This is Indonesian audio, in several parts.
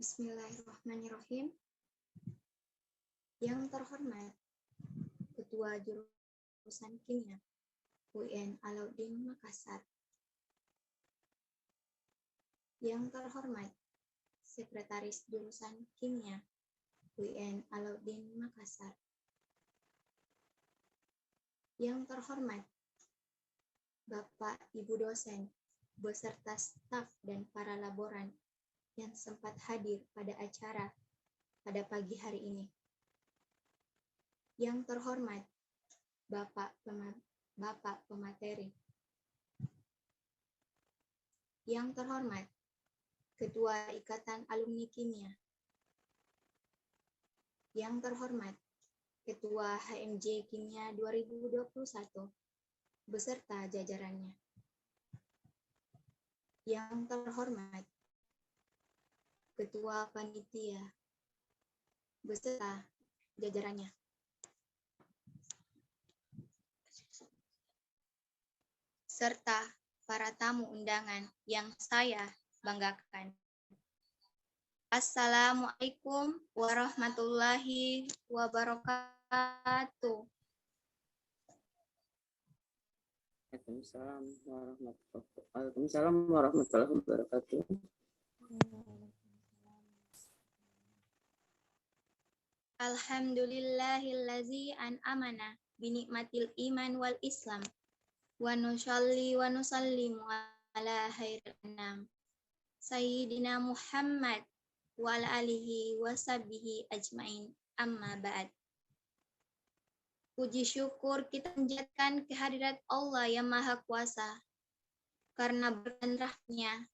Bismillahirrahmanirrahim. Yang terhormat Ketua Jurusan Kimia UIN Alauddin Makassar. Yang terhormat Sekretaris Jurusan Kimia UIN Alauddin Makassar. Yang terhormat Bapak Ibu dosen beserta staf dan para laboran yang sempat hadir pada acara pada pagi hari ini. Yang terhormat Bapak pemateri. Yang terhormat Ketua Ikatan Alumni Kimia. Yang terhormat Ketua HMJ Kimia 2021 beserta jajarannya. Yang terhormat Ketua Panitia beserta jajarannya. Serta para tamu undangan yang saya banggakan. Assalamualaikum warahmatullahi wabarakatuh. Waalaikumsalam warahmatullahi wabarakatuh. Alhamdulillahillazi an'amana binikmatil iman wal islam wa nusalli wa nusallimu ala khairil anam Sayyidina Muhammad wa ala alihi wa sahbihi ajmain, amma ba'd. Puji syukur kita panjatkan kehadirat Allah yang Maha Kuasa, karena berkah-Nya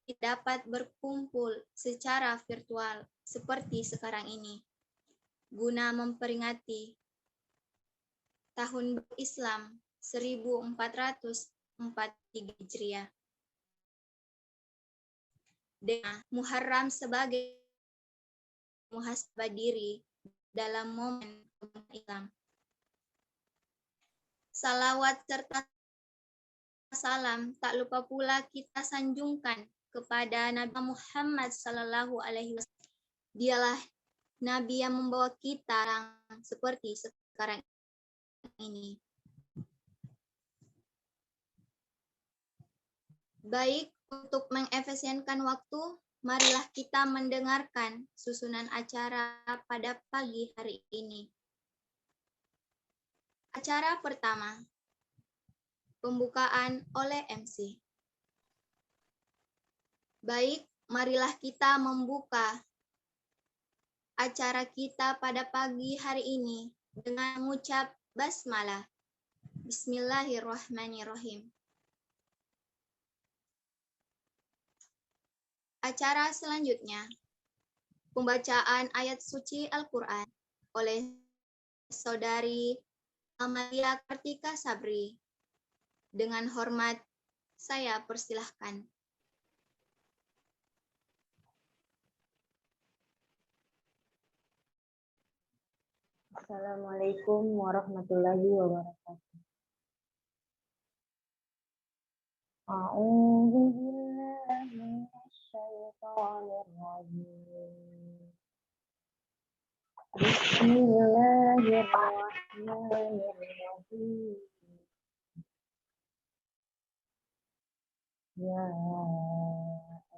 kita dapat berkumpul secara virtual seperti sekarang ini, guna memperingati Tahun Baru Islam 1443 Hijriah. Dengan Muharram sebagai muhasabah diri dalam momen Islam. Salawat serta salam tak lupa pula kita sanjungkan kepada Nabi Muhammad SAW. Dialah Nabi yang membawa kita seperti sekarang ini. Baik, untuk mengefisienkan waktu, marilah kita mendengarkan susunan acara pada pagi hari ini. Acara pertama, pembukaan oleh MC. Baik, marilah kita membuka acara kita pada pagi hari ini dengan mengucap basmalah. Bismillahirrahmanirrahim. Acara selanjutnya, pembacaan ayat suci Al-Quran oleh Saudari Amalia Kartika Sabri. Dengan hormat, saya persilahkan. Assalamualaikum warahmatullahi wabarakatuh. A'udzu billahi minasyaitonir rajim. Bismillahirrahmanirrahim. Ya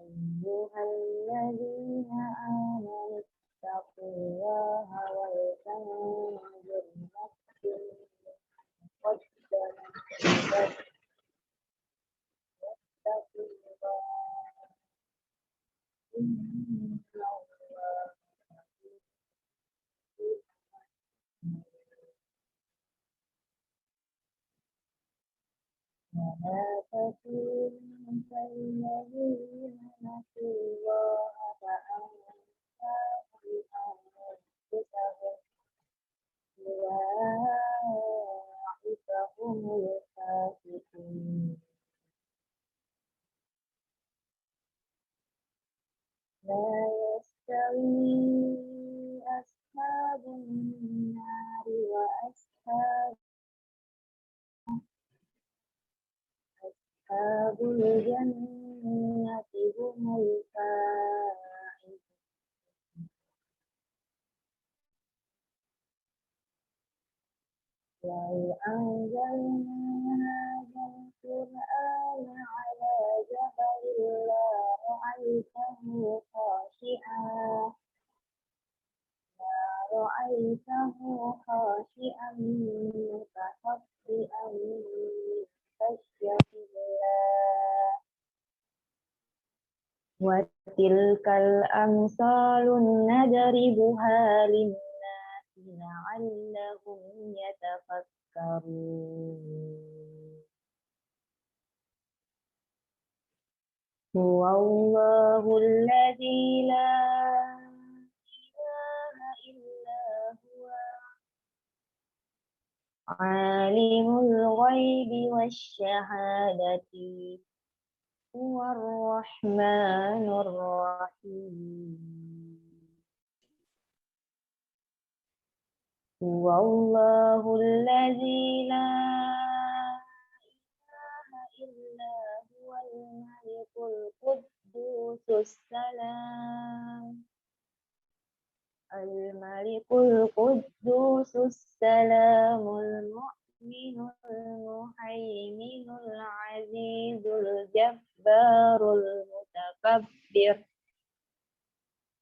ayyuhalladzina amanu taqullaha wal tanzur nafsun ma qaddamat wattaqullaha innallaha ولا تكونوا كالذين نسوا الله فأنساهم أنفسهم أولئك هم الفاسقون لا يستوي أصحاب النار وأصحاب الجنة هم الفائزون لو أنزلنا هذا القرآن على جبل لرأيته خاشعا متصدعا من خشية الله وتلك الأمثال نضربها للناس لعلهم يتفكرون هو الله الذي لا إله إلا هو عالم الغيب والشهادة هو الرحمن الرحيم هو الله الذي لا إله إلا هو الملك القدوس السلام المؤمن المهيمن العزيز الجبار المتكبر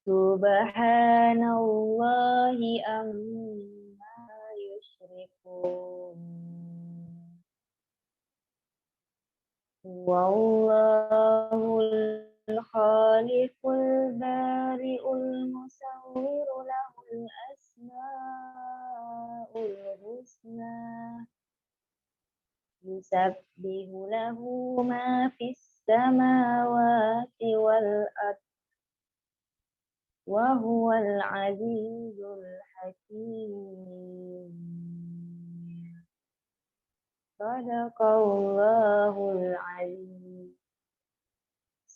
سبحان الله عما يشركون والله الخالق البارئ المصور له الأسماء الحسنى يسبح له ما في السماوات والأرض وهو العزيز الحكيم صدق الله العظيم.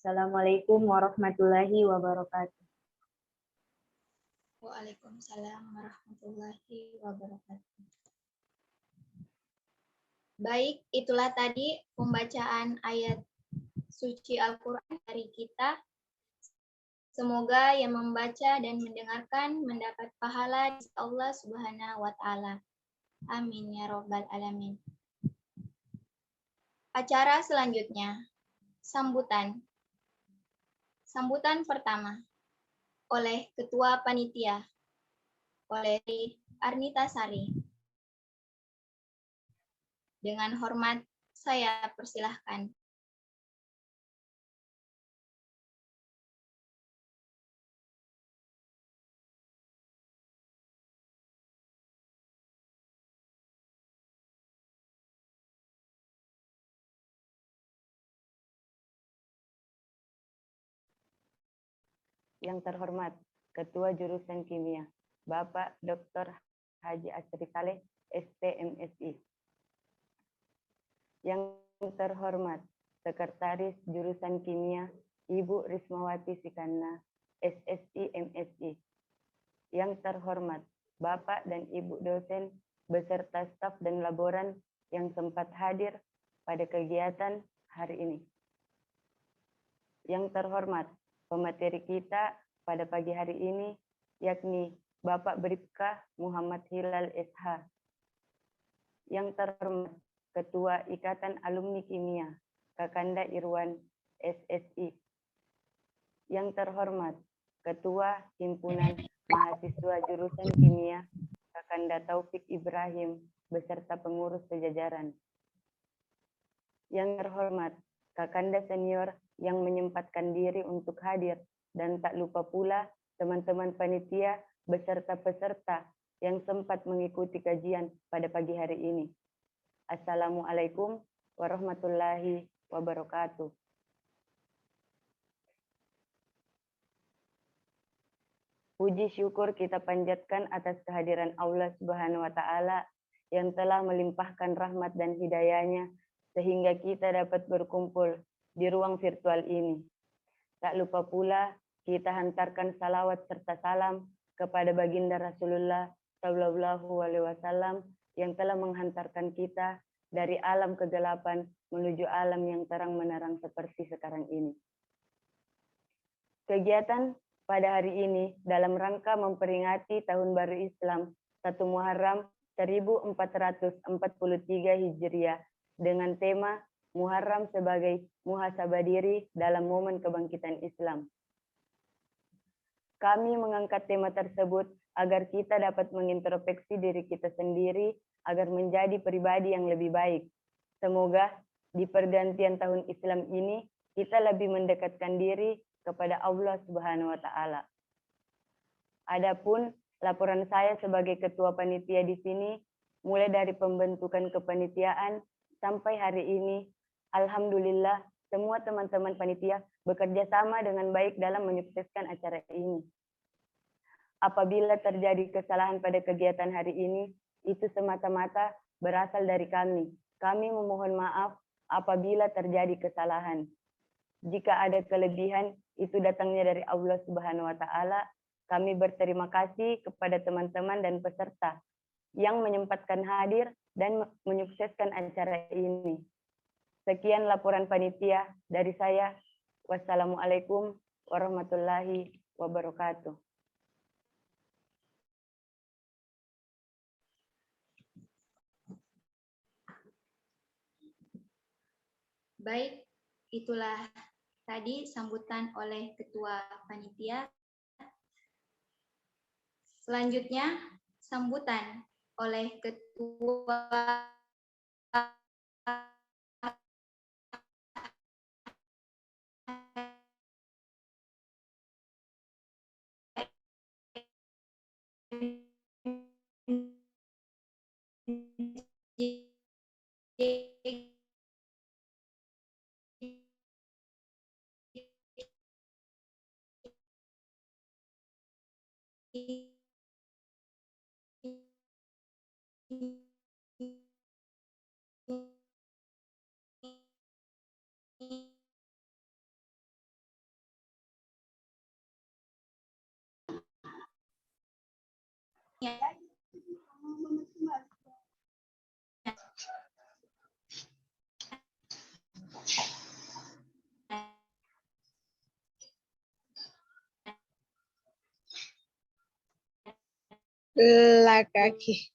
Assalamualaikum warahmatullahi wabarakatuh. Waalaikumsalam warahmatullahi wabarakatuh. Baik, itulah tadi pembacaan ayat suci Al-Quran dari kita. Semoga yang membaca dan mendengarkan mendapat pahala di Allah Subhanahu wa Ta'ala. Amin ya Rabbal 'Alamin. Acara selanjutnya, sambutan. Sambutan pertama oleh Ketua Panitia, oleh Arnita Sari. Dengan hormat, saya persilahkan. Yang terhormat Ketua Jurusan Kimia, Bapak Dr. Haji Asri Saleh, STMSI. Yang terhormat Sekretaris Jurusan Kimia, Ibu Rismawati Sikana, SSI MSI. Yang terhormat Bapak dan Ibu dosen beserta staf dan laboran yang sempat hadir pada kegiatan hari ini. Yang terhormat pemateri kita pada pagi hari ini, yakni Bapak Bribka Muhammad Hilal SH. Yang terhormat Ketua Ikatan Alumni Kimia, Kakanda Irwan SSI. Yang terhormat Ketua Himpunan Mahasiswa Jurusan Kimia, Kakanda Taufik Ibrahim, beserta pengurus sejajaran. Yang terhormat Kakanda Senior yang menyempatkan diri untuk hadir, dan tak lupa pula teman-teman panitia beserta peserta yang sempat mengikuti kajian pada pagi hari ini. Assalamualaikum warahmatullahi wabarakatuh. Puji syukur kita panjatkan atas kehadiran Allah Subhanahu wa Ta'ala yang telah melimpahkan rahmat dan hidayahnya sehingga kita dapat berkumpul di ruang virtual ini. Tak lupa pula kita hantarkan salawat serta salam kepada baginda Rasulullah Shallallahu Alaihi Wasallam yang telah menghantarkan kita dari alam kegelapan menuju alam yang terang menerang seperti sekarang ini. Kegiatan pada hari ini dalam rangka memperingati Tahun Baru Islam 1 Muharram 1443 Hijriah dengan tema Muharram sebagai muhasabah diri dalam momen kebangkitan Islam. Kami mengangkat tema tersebut agar kita dapat mengintrospeksi diri kita sendiri agar menjadi pribadi yang lebih baik. Semoga di pergantian tahun Islam ini kita lebih mendekatkan diri kepada Allah Subhanahu wa taala. Adapun laporan saya sebagai ketua panitia di sini mulai dari pembentukan kepanitiaan sampai hari ini, alhamdulillah semua teman-teman panitia bekerja sama dengan baik dalam menyukseskan acara ini. Apabila terjadi kesalahan pada kegiatan hari ini, itu semata-mata berasal dari kami. Kami memohon maaf apabila terjadi kesalahan. Jika ada kelebihan, itu datangnya dari Allah Subhanahu wa taala. Kami berterima kasih kepada teman-teman dan peserta yang menyempatkan hadir dan menyukseskan acara ini. Sekian laporan panitia dari saya. Wassalamualaikum warahmatullahi wabarakatuh. Baik, itulah tadi sambutan oleh Ketua Panitia. Selanjutnya, sambutan oleh Ketua belah kaki.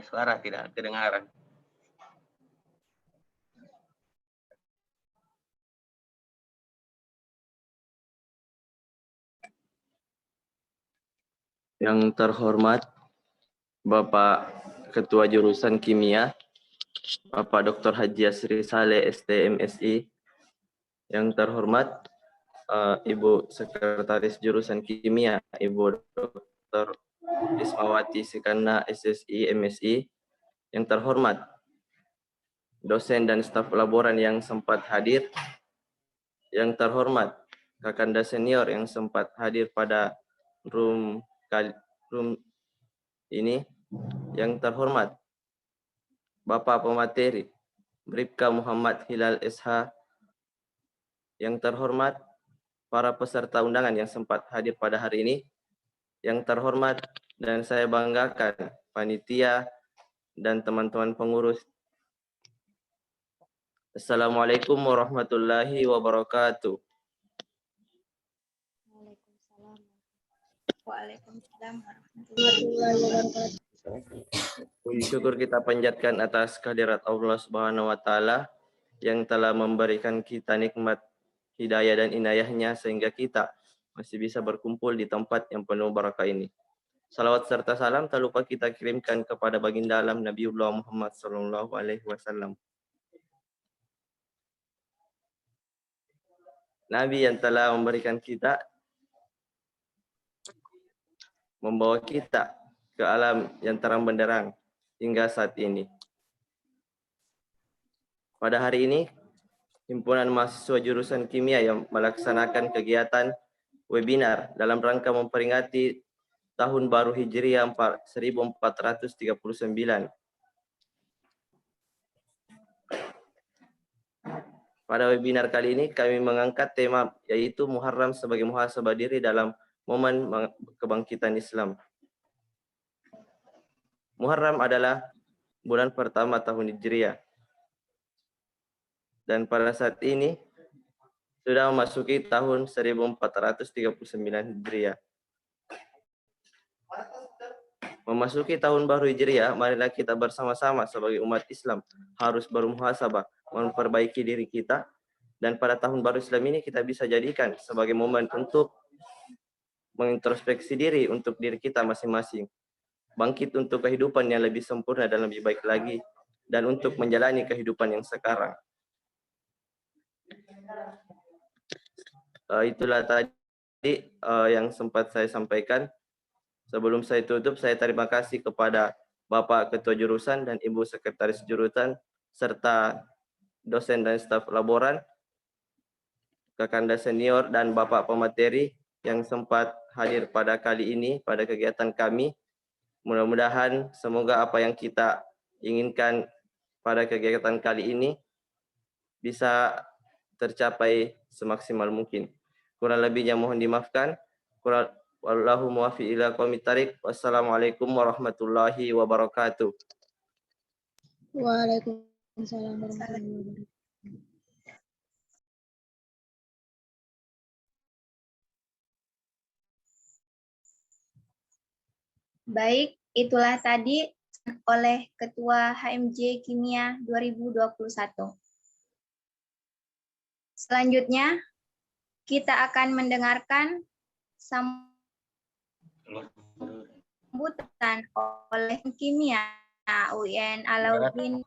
Suara tidak kedengaran. Yang terhormat Bapak Ketua Jurusan Kimia, Bapak Dr. Haji Asri Saleh, STMSI. Yang terhormat Ibu Sekretaris Jurusan Kimia, Ibu Dr. Ismawati Sekana, SSI, MSI. Yang terhormat dosen dan staf laboran yang sempat hadir. Yang terhormat Kakanda senior yang sempat hadir pada room ini. Yang terhormat Bapak Pemateri Bribka Muhammad Hilal SH. Yang terhormat para peserta undangan yang sempat hadir pada hari ini. Yang terhormat dan saya banggakan panitia dan teman-teman pengurus. Assalamualaikum warahmatullahi wabarakatuh. Waalaikumsalam warahmatullahi wabarakatuh. Puji syukur kita panjatkan atas kehadirat Allah Subhanahu wa taala yang telah memberikan kita nikmat hidayah dan inayahnya sehingga kita masih bisa berkumpul di tempat yang penuh barakah ini. Salawat serta salam tak lupa kita kirimkan kepada baginda alam Nabiullah Muhammad sallallahu alaihi wasallam. Nabi yang telah memberikan kita, membawa kita ke alam yang terang benderang hingga saat ini. Pada hari ini, Himpunan Mahasiswa Jurusan Kimia yang melaksanakan kegiatan webinar dalam rangka memperingati Tahun Baru Hijriah 1439. Pada webinar kali ini kami mengangkat tema yaitu Muharram sebagai muhasabah diri dalam momen kebangkitan Islam. Muharram adalah bulan pertama tahun Hijriah. Dan pada saat ini sudah memasuki tahun 1439 Hijriah. Memasuki tahun baru Hijriah, marilah kita bersama-sama sebagai umat Islam harus bermuhasabah, memperbaiki diri kita, dan pada tahun baru Islam ini kita bisa jadikan sebagai momen untuk mengintrospeksi diri untuk diri kita masing-masing, bangkit untuk kehidupan yang lebih sempurna dan lebih baik lagi, dan untuk menjalani kehidupan yang sekarang. Itulah tadi yang sempat saya sampaikan. Sebelum saya tutup, saya terima kasih kepada Bapak Ketua Jurusan dan Ibu Sekretaris Jurusan, serta dosen dan staf laboran, Kakanda Senior, dan Bapak Pemateri yang sempat hadir pada kali ini, pada kegiatan kami. Mudah-mudahan semoga apa yang kita inginkan pada kegiatan kali ini bisa tercapai semaksimal mungkin. Kurang lebihnya mohon dimaafkan. Wallahu muwaffiq ila aqwamit thariq. Wassalamualaikum warahmatullahi wabarakatuh. Waalaikumsalam warahmatullahi wabarakatuh. Baik, itulah tadi oleh Ketua HMJ Kimia 2021. Selanjutnya, kita akan mendengarkan sambutan oleh Kimia UIN Alauddin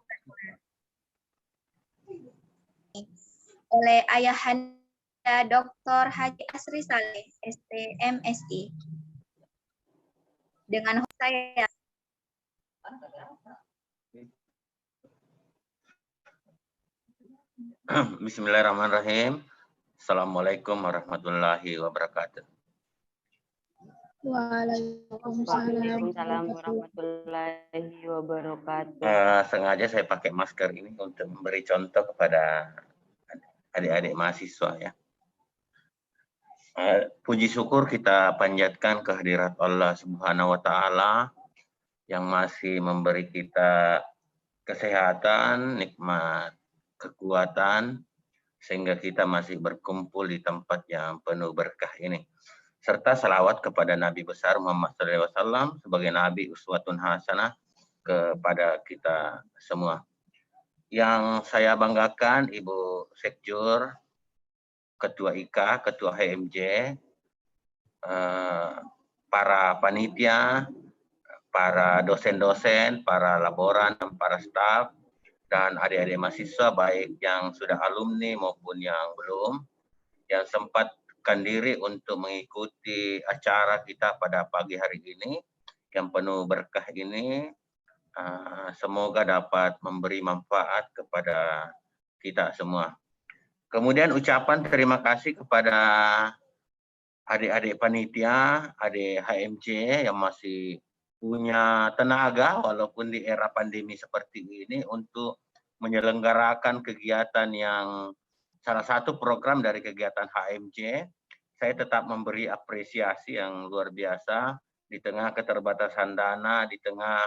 oleh Ayahanda Dr. Haji Asri Saleh, STMSI. Dengan host saya. Bismillahirrahmanirrahim. Assalamualaikum warahmatullahi wabarakatuh. Waalaikumsalam warahmatullahi wabarakatuh. Sengaja saya pakai masker ini untuk memberi contoh kepada adik-adik mahasiswa ya. Puji syukur kita panjatkan kehadirat Allah Subhanahu wa taala yang masih memberi kita kesehatan, nikmat kekuatan sehingga kita masih berkumpul di tempat yang penuh berkah ini. Serta salawat kepada Nabi besar Muhammad SAW sebagai Nabi uswatun hasanah kepada kita semua. Yang saya banggakan Ibu Sekjur, Ketua IKA, Ketua HMJ, para panitia, para dosen-dosen, para laboran, para staf, dan adik-adik mahasiswa baik yang sudah alumni maupun yang belum, yang sempatkan diri untuk mengikuti acara kita pada pagi hari ini, yang penuh berkah ini. Semoga dapat memberi manfaat kepada kita semua. Kemudian ucapan terima kasih kepada adik-adik panitia, adik HMJ yang masih punya tenaga walaupun di era pandemi seperti ini untuk menyelenggarakan kegiatan yang salah satu program dari kegiatan HMJ. Saya tetap memberi apresiasi yang luar biasa di tengah keterbatasan dana, di tengah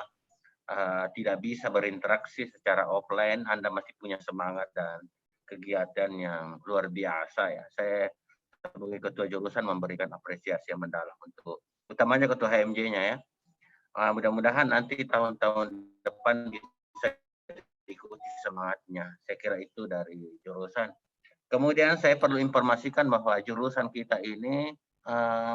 tidak bisa berinteraksi secara offline, Anda masih punya semangat dan kegiatan yang luar biasa ya. Saya sebagai ketua jurusan memberikan apresiasi yang mendalam untuk utamanya ketua HMJ-nya ya. Mudah-mudahan nanti tahun-tahun depan bisa diikuti semangatnya. Saya kira itu dari jurusan. Kemudian saya perlu informasikan bahwa jurusan kita ini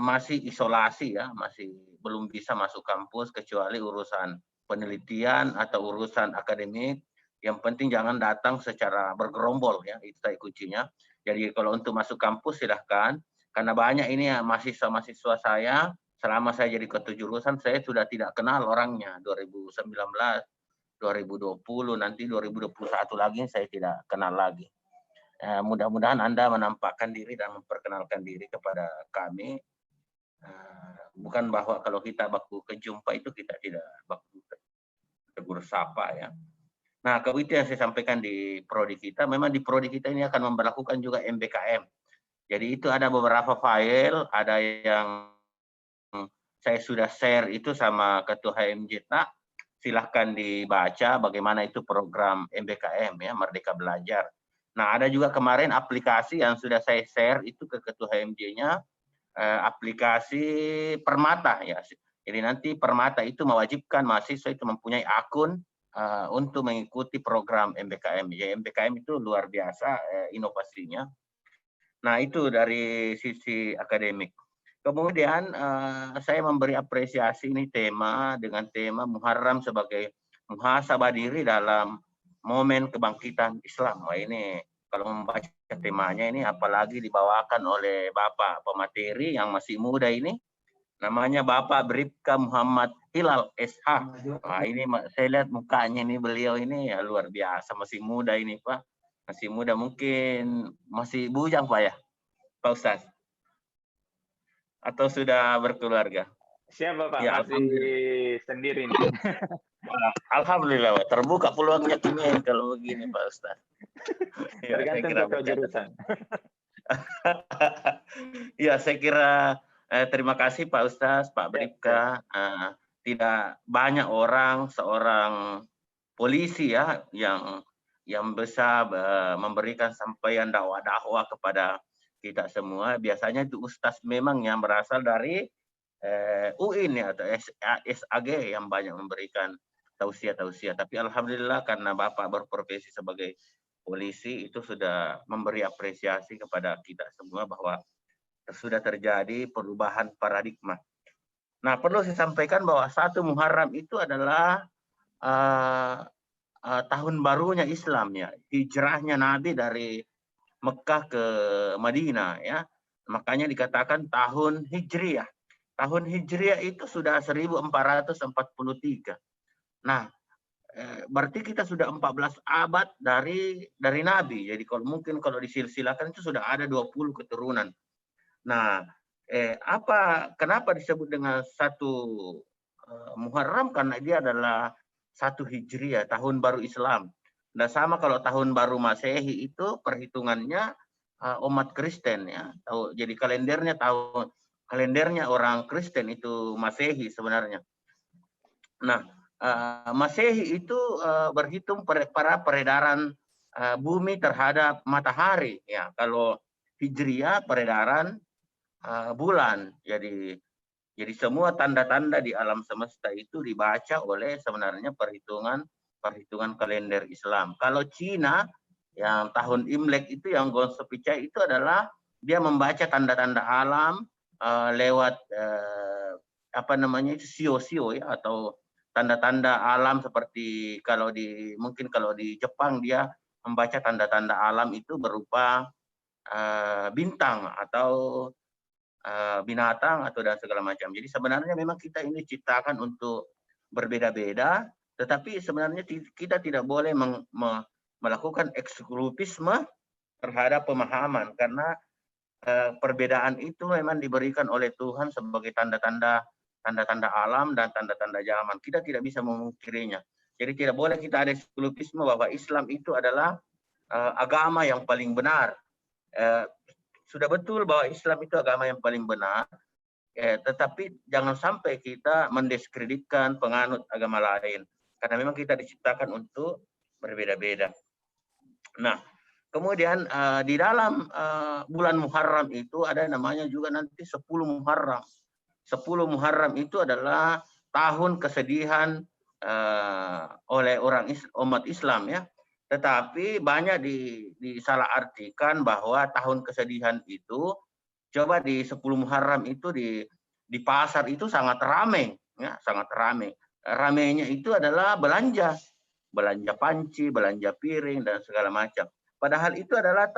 masih isolasi ya, masih belum bisa masuk kampus kecuali urusan penelitian atau urusan akademik. Yang penting jangan datang secara bergerombol ya, itu kuncinya. Jadi kalau untuk masuk kampus silahkan, karena banyak ini ya mahasiswa-mahasiswa saya, selama saya jadi ketua jurusan saya sudah tidak kenal orangnya. 2019, 2020, nanti 2021 lagi saya tidak kenal lagi. Mudah-mudahan Anda menampakkan diri dan memperkenalkan diri kepada kami. Bukan bahwa kalau kita baku kejumpa itu kita tidak baku tegur sapa ya. Nah, itu yang saya sampaikan di prodi kita. Memang di prodi kita ini akan memperlakukan juga MBKM. Jadi itu ada beberapa file, ada yang saya sudah share itu sama Ketua HMJ. Silahkan dibaca bagaimana itu program MBKM ya, Merdeka Belajar. Nah, ada juga kemarin aplikasi yang sudah saya share itu ke Ketua HMJ-nya, aplikasi Permata ya. Jadi nanti Permata itu mewajibkan mahasiswa itu mempunyai akun untuk mengikuti program MBKM. Ya, MBKM itu luar biasa inovasinya. Nah, itu dari sisi akademik. Kemudian saya memberi apresiasi ini dengan tema Muharram sebagai muhasabah diri dalam momen kebangkitan Islam. Wah, ini kalau membaca temanya ini apalagi dibawakan oleh Bapak pemateri yang masih muda ini, namanya Bapak Bribka Muhammad Hilal SH. Wah, ini saya lihat mukanya ini, beliau ini ya luar biasa, masih muda ini Pak. Masih muda, mungkin masih bujang Pak ya, Pak Ustadz? Atau sudah berkeluarga? Siapa Pak? Ya, masih sendiri nih. Alhamdulillah, terbuka peluangnya kini kalau begini Pak Ustaz. Ya, Tergantung ke jurusan. Ya, saya kira terima kasih Pak Ustaz, Pak Bribka. Tidak banyak orang, seorang polisi ya yang bisa memberikan sampaian dakwah kepada kita semua. Biasanya itu Ustaz memang yang berasal dari UIN ya, atau SAG yang banyak memberikan tausiah-tausiah. Tapi alhamdulillah karena Bapak berprofesi sebagai polisi itu sudah memberi apresiasi kepada kita semua bahwa sudah terjadi perubahan paradigma. Nah, perlu saya sampaikan bahwa 1 Muharram itu adalah tahun barunya Islam ya, hijrahnya Nabi dari Mekah ke Madinah ya. Makanya dikatakan tahun Hijriah. Tahun Hijriah itu sudah 1443. Nah, berarti kita sudah 14 abad dari Nabi. Jadi kalau disilsilakan itu sudah ada 20 keturunan. Nah, kenapa disebut dengan 1 Muharram? Karena dia adalah 1 Hijriah, tahun baru Islam. Nah, sama kalau tahun baru Masehi itu perhitungannya umat Kristen ya. Jadi kalendernya orang Kristen itu Masehi sebenarnya. Nah, Masehi itu berhitung para peredaran bumi terhadap matahari ya. Kalau Hijriah peredaran bulan. Jadi semua tanda-tanda di alam semesta itu dibaca oleh sebenarnya perhitungan kalender Islam. Kalau Cina yang tahun Imlek itu yang Gongsu Picai itu adalah dia membaca tanda-tanda alam lewat sio-sio ya, atau tanda-tanda alam seperti mungkin kalau di Jepang dia membaca tanda-tanda alam itu berupa bintang atau binatang atau dan segala macam. Jadi sebenarnya memang kita ini ciptakan untuk berbeda-beda, tetapi sebenarnya kita tidak boleh melakukan eksklusifisme terhadap pemahaman, karena perbedaan itu memang diberikan oleh Tuhan sebagai tanda-tanda alam dan tanda-tanda zaman. Kita tidak bisa memungkirinya. Jadi tidak boleh kita ada eksklusifisme bahwa Islam itu adalah agama yang paling benar. Sudah betul bahwa Islam itu agama yang paling benar, tetapi jangan sampai kita mendiskreditkan penganut agama lain. Karena memang kita diciptakan untuk berbeda-beda. Nah, kemudian di dalam bulan Muharram itu ada namanya juga nanti 10 Muharram. 10 Muharram itu adalah tahun kesedihan oleh umat Islam ya. Tetapi banyak disalahartikan bahwa tahun kesedihan itu, coba di 10 Muharram itu di pasar itu sangat ramai ya, sangat ramai. Ramainya itu adalah belanja panci, belanja piring dan segala macam. Padahal itu adalah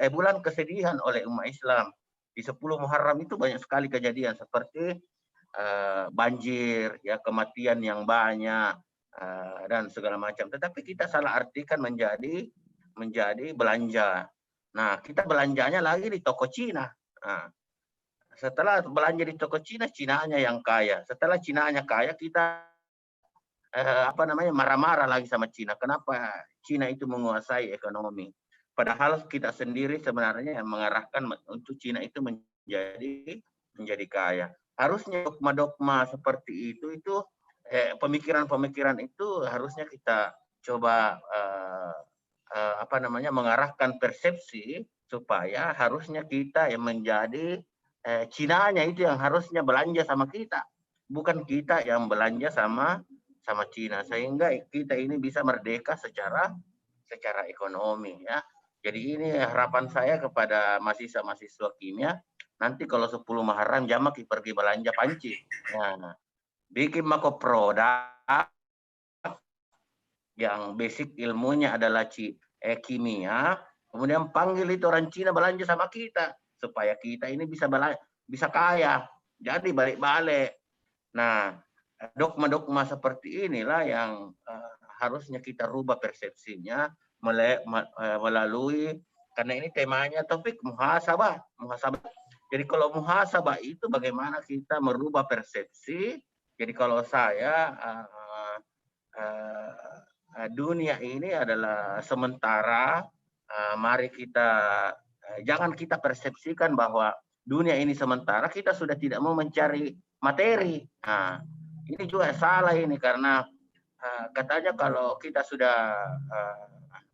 bulan kesedihan oleh umat Islam. Di 10 Muharram itu banyak sekali kejadian seperti banjir, ya, kematian yang banyak dan segala macam. Tetapi kita salah artikan menjadi belanja. Nah, kita belanjanya lagi di toko Cina. Nah, setelah belanja di toko Cina, Cinanya yang kaya. Setelah Cinanya kaya, kita marah-marah lagi sama Cina. Kenapa Cina itu menguasai ekonomi? Padahal kita sendiri sebenarnya yang mengarahkan untuk Cina itu menjadi kaya. Harusnya dogma-dogma seperti itu pemikiran-pemikiran itu harusnya kita coba mengarahkan persepsi supaya harusnya kita yang menjadi Cinanya itu yang harusnya belanja sama kita, bukan kita yang belanja sama Cina, sehingga kita ini bisa merdeka secara ekonomi ya. Jadi ini harapan saya kepada mahasiswa kimia, nanti kalau 10 Muharram jamak pergi belanja panci. Nah, bikin mako produk yang basic ilmunya adalah kimia, kemudian panggil itu orang Cina belanja sama kita supaya kita ini bisa kaya. Jadi balik-balik. Nah, dogma-dogma seperti inilah yang harusnya kita rubah persepsinya melalui, karena ini temanya topik muhasabah. Jadi kalau muhasabah itu bagaimana kita merubah persepsi. Jadi kalau saya dunia ini adalah sementara, mari kita jangan kita persepsikan bahwa dunia ini sementara, kita sudah tidak mau mencari materi. Nah, ini juga salah ini, karena katanya kalau kita sudah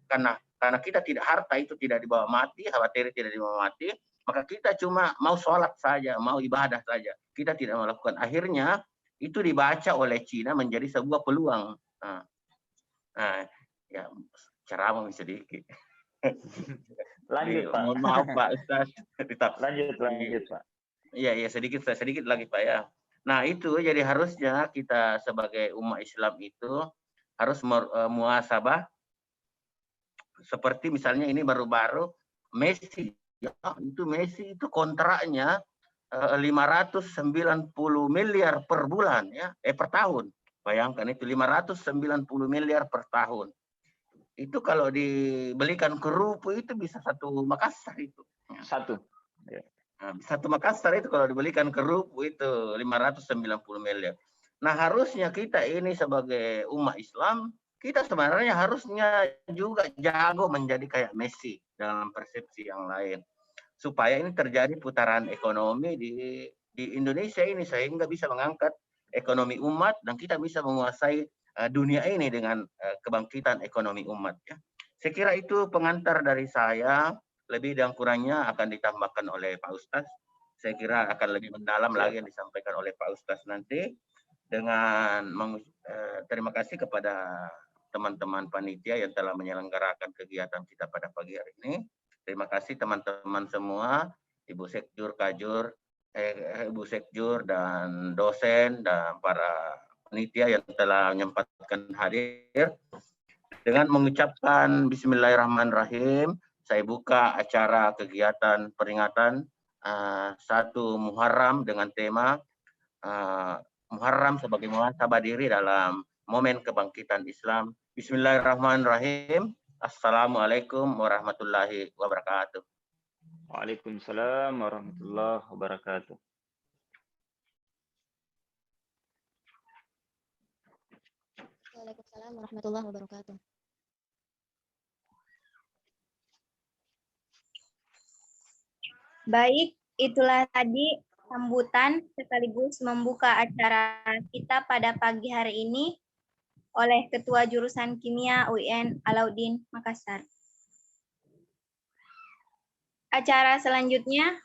karena kita tidak, harta itu tidak dibawa mati, materi tidak dibawa mati, maka kita cuma mau sholat saja, mau ibadah saja, kita tidak melakukan. Akhirnya itu dibaca oleh Cina menjadi sebuah peluang. Ya ceramah sedikit. Lanjut Pak. Mohon maaf Pak Ustaz. Lanjut Pak. Iya sedikit lagi Pak ya. Nah itu jadi harusnya kita sebagai umat Islam itu harus muhasabah. Seperti misalnya ini baru-baru Messi, ya itu Messi itu kontraknya 590 miliar per bulan ya, per tahun. Bayangkan itu 590 miliar per tahun. Itu kalau dibelikan ke rupiah itu bisa satu Makassar itu. Satu. Satu Makassar itu kalau dibelikan ke rupiah itu 590 miliar. Nah harusnya kita ini sebagai umat Islam, kita sebenarnya harusnya juga jago menjadi kayak Messi dalam persepsi yang lain. Supaya ini terjadi putaran ekonomi di Indonesia ini, sehingga bisa mengangkat ekonomi umat dan kita bisa menguasai dunia ini dengan kebangkitan ekonomi umat ya. Saya kira itu pengantar dari saya, lebih dan kurangnya akan ditambahkan oleh Pak Ustaz. Saya kira akan lebih mendalam lagi yang disampaikan oleh Pak Ustaz nanti. Dengan terima kasih kepada teman-teman panitia yang telah menyelenggarakan kegiatan kita pada pagi hari ini. Terima kasih teman-teman semua, Ibu Sekjur, Kajur, Ibu Sekjur dan dosen dan para panitia yang telah menyempatkan hadir. Dengan mengucapkan Bismillahirrahmanirrahim, saya buka acara kegiatan peringatan 1 Muharram dengan tema Muharram sebagai muhasabah diri dalam momen kebangkitan Islam. Bismillahirrahmanirrahim. Assalamualaikum warahmatullahi wabarakatuh. Waalaikumsalam warahmatullahi wabarakatuh. Waalaikumsalam warahmatullahi wabarakatuh. Baik, itulah tadi sambutan sekaligus membuka acara kita pada pagi hari ini oleh Ketua Jurusan Kimia UIN Alauddin Makassar. Acara selanjutnya,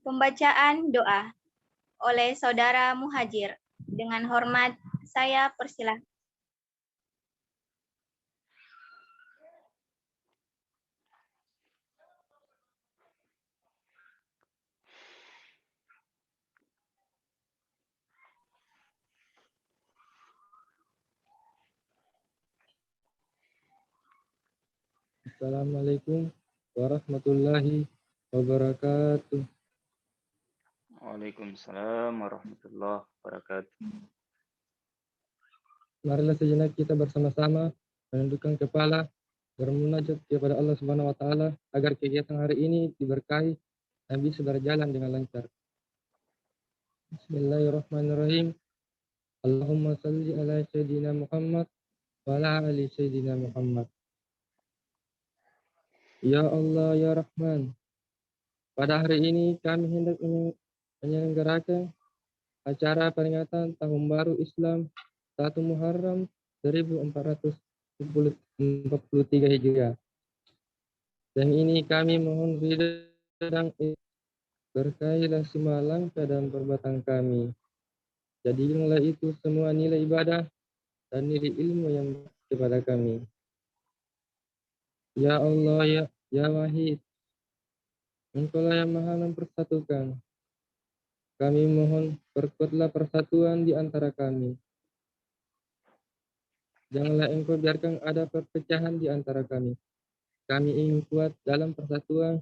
pembacaan doa oleh Saudara Muhajir. Dengan hormat, saya persilahkan. Assalamualaikum warahmatullahi wabarakatuh. Waalaikumsalam warahmatullahi wabarakatuh. Marilah sejenak kita bersama-sama menundukkan kepala, bermunajat kepada Allah Subhanahu wa taala agar kegiatan hari ini diberkahi dan bisa berjalan dengan lancar. Bismillahirrahmanirrahim. Allahumma salli ala Sayyidina Muhammad wa ala ali Sayyidina Muhammad. Ya Allah, ya Rahman, pada hari ini kami hendak menyelenggarakan acara peringatan Tahun Baru Islam 1 Muharram 1443 Hijriah. Dan ini kami mohon ridha dan berkailah semua langkah dan perbuatan kami. Jadikanlah itu semua nilai ibadah dan nilai ilmu yang kepada kami. Ya Allah, ya Wahid, Engkaulah yang Maha mempersatukan. Kami mohon perkuatlah persatuan di antara kami. Janganlah Engkau biarkan ada perpecahan di antara kami. Kami ingin kuat dalam persatuan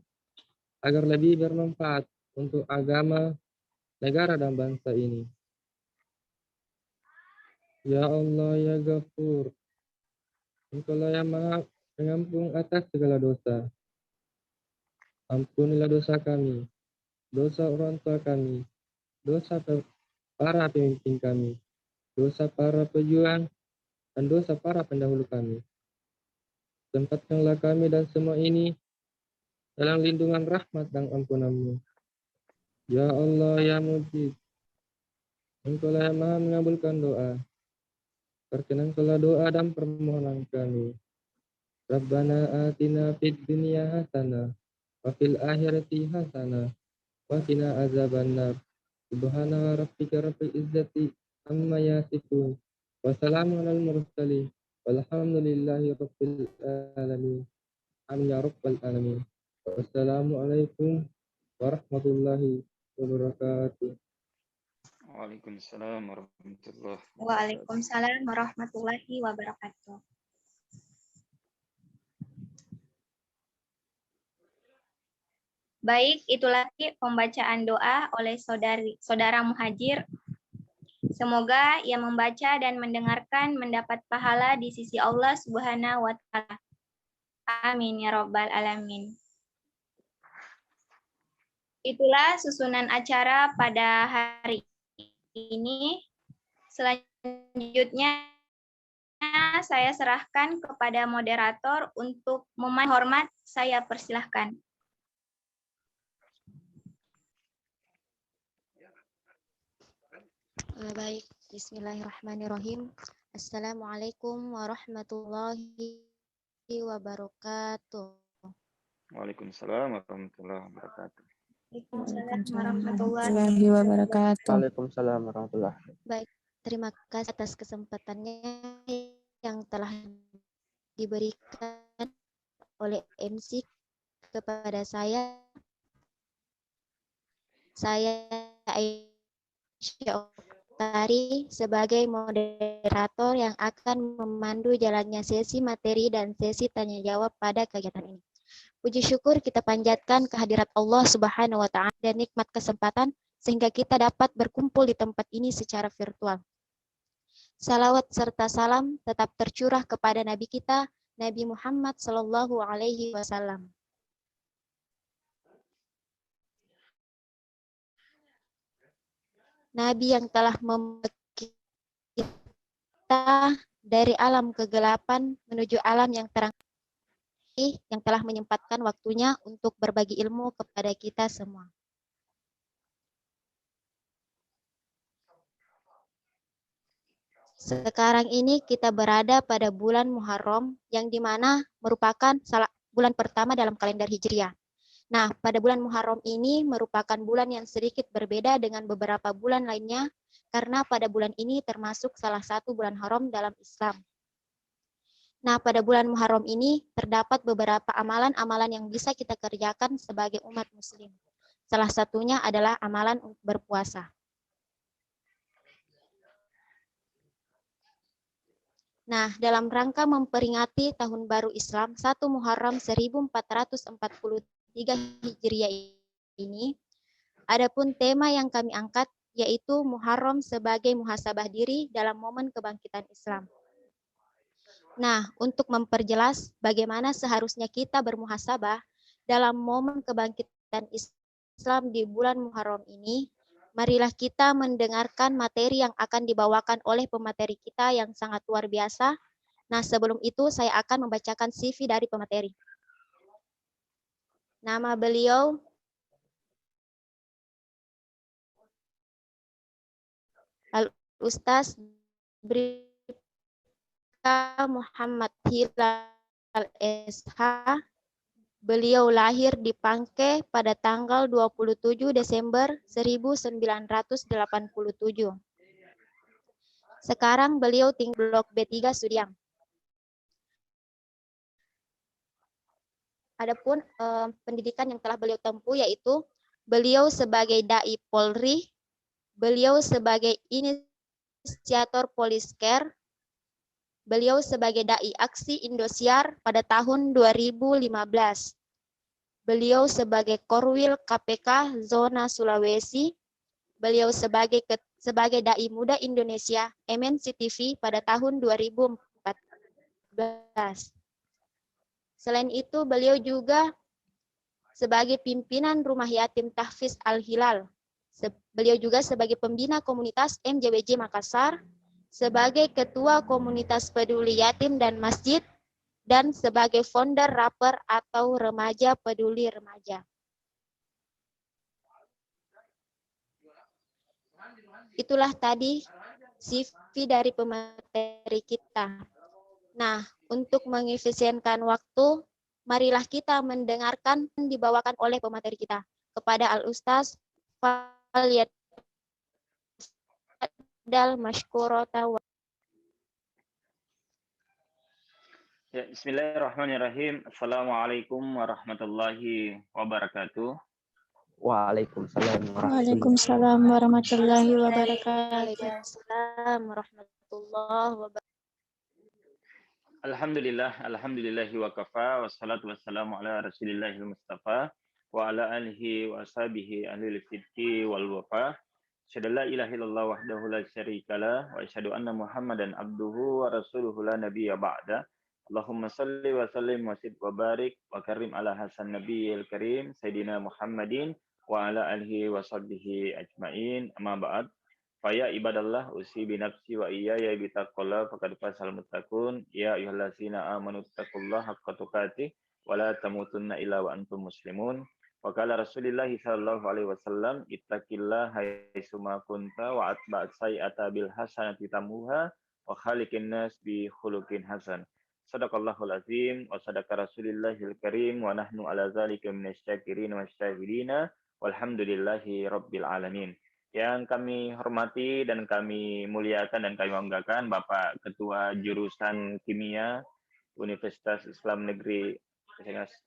agar lebih bermanfaat untuk agama, negara, dan bangsa ini. Ya Allah, ya Ghafur, Engkaulah yang Maha pengampun atas segala dosa. Ampunilah dosa kami, dosa orang tua kami, dosa para pemimpin kami, dosa para pejuang, dan dosa para pendahulu kami. Tempatkanlah kami dan semua ini dalam lindungan rahmat dan ampunan-Mu. Ya Allah, ya Mujib, Engkaulah yang Maha mengabulkan doa. Perkenankanlah doa dan permohonan kami. Rabbana atina fid dunya hasanah wa fil akhirati hasanah wa qina azabannar. Subhana rabbika rabbil izzati amma yasifun wa salamun alal mursalin walhamdulillahi rabbil alamin. Amin ya rabbal alamin. Wassalamualaikum warahmatullahi wabarakatuh. Waalaikumsalam warahmatullahi wabarakatuh. Waalaikumsalam warahmatullahi wabarakatuh. Baik, itulah pembacaan doa oleh saudara Muhajir. Semoga yang membaca dan mendengarkan mendapat pahala di sisi Allah Subhanahu wa Ta'ala. Amin ya Rabbal Alamin. Itulah susunan acara pada hari ini. Selanjutnya saya serahkan kepada moderator untuk memohon hormat. Saya persilahkan. Baik, bismillahirrahmanirrahim. Assalamualaikum warahmatullahi wabarakatuh. Waalaikumsalam warahmatullahi wabarakatuh. Waalaikumsalam warahmatullahi wabarakatuh. Waalaikumsalam warahmatullahi wabarakatuh. Baik, terima kasih atas kesempatannya yang telah diberikan oleh MC kepada saya. Saya Aisyah Oktari sebagai moderator yang akan memandu jalannya sesi materi dan sesi tanya jawab pada kegiatan ini. Puji syukur kita panjatkan kehadirat Allah Subhanahu wa Ta'ala dan nikmat kesempatan sehingga kita dapat berkumpul di tempat ini secara virtual. Salawat serta salam tetap tercurah kepada Nabi kita, Nabi Muhammad Sallallahu Alaihi Wasallam. Nabi yang telah membawa kita dari alam kegelapan menuju alam yang terang, yang telah menyempatkan waktunya untuk berbagi ilmu kepada kita semua. Sekarang ini kita berada pada bulan Muharram yang dimana merupakan bulan pertama dalam kalender Hijriah. Nah, pada bulan Muharram ini merupakan bulan yang sedikit berbeda dengan beberapa bulan lainnya karena pada bulan ini termasuk salah satu bulan haram dalam Islam. Nah, pada bulan Muharram ini terdapat beberapa amalan-amalan yang bisa kita kerjakan sebagai umat muslim. Salah satunya adalah amalan berpuasa. Nah, dalam rangka memperingati Tahun Baru Islam 1 Muharram 1443 Hijriah ini, adapun tema yang kami angkat yaitu Muharram sebagai muhasabah diri dalam momen kebangkitan Islam. Nah, untuk memperjelas bagaimana seharusnya kita bermuhasabah dalam momen kebangkitan Islam di bulan Muharram ini, marilah kita mendengarkan materi yang akan dibawakan oleh pemateri kita yang sangat luar biasa. Nah, sebelum itu saya akan membacakan CV dari pemateri. Nama beliau Al-Ustaz Bribka Muhammad Hilal SH. Beliau lahir di Pangke pada tanggal 27 Desember 1987. Sekarang beliau tinggal Blok B3 Sudiang. Adapun pendidikan yang telah beliau tempuh yaitu beliau sebagai dai Polri, beliau sebagai inisiator Poliscare, beliau sebagai dai Aksi Indosiar pada tahun 2015. Beliau sebagai Korwil KPK Zona Sulawesi, beliau sebagai dai Muda Indonesia MNC TV pada tahun 2014. Selain itu, beliau juga sebagai pimpinan Rumah Yatim Tahfiz Al-Hilal. Beliau juga sebagai pembina komunitas MJWJ Makassar, sebagai ketua komunitas peduli yatim dan masjid, dan sebagai founder Rapper atau Remaja Peduli Remaja. Itulah tadi CV dari pemateri kita. Nah, untuk mengefisienkan waktu, marilah kita mendengarkan dibawakan oleh pemateri kita. Kepada Al-Ustaz Falyatafadhal mashkurata wa. Ya, bismillahirrahmanirrahim. Assalamualaikum warahmatullahi wabarakatuh. Waalaikumsalam Waalaikumsalam warahmatullahi wabarakatuh. Waalaikumsalam warahmatullahi wabarakatuh. Alhamdulillahi wa kafa, wassalatu wassalamu ala rasulillahil mustafa, wa ala alihi wa ashabihi ahlil sidqi wal wafa. Asyhadu an la ilaha illallah wahdahu la syarikalah, wa asyhadu anna Muhammadan abduhu wa rasuluhu la nabiyya ba'da. Allahumma salli wa sallim wa zid wa barik wa karim ala hasan nabiyil karim Sayyidina Muhammadin wa ala alihi wa sahbihi ajma'in, amma ba'd. Faya ibadallah usi binafsi wa iyaya bitaqallah faqad fasal muttaqun ya ayyuhallazina amanu taqullaha haqqa tuqatih wa la tamutunna illa wa antum muslimun. Wa qala Rasulullah sallallahu alaihi wasallam ittaqillaha haitsuma kunta wa atba' sayyi'ata bil hasanati tamuha wa khaliqin nas bi khuluqin hasan. Sadaqallahul azim wa sadaqa Rasulillahil karim wa nahnu ala zalika minasyakirin wasyahidina walhamdulillahi rabbil alamin. Yang kami hormati dan kami muliakan dan kami banggakan Bapak Ketua Jurusan Kimia Universitas Islam Negeri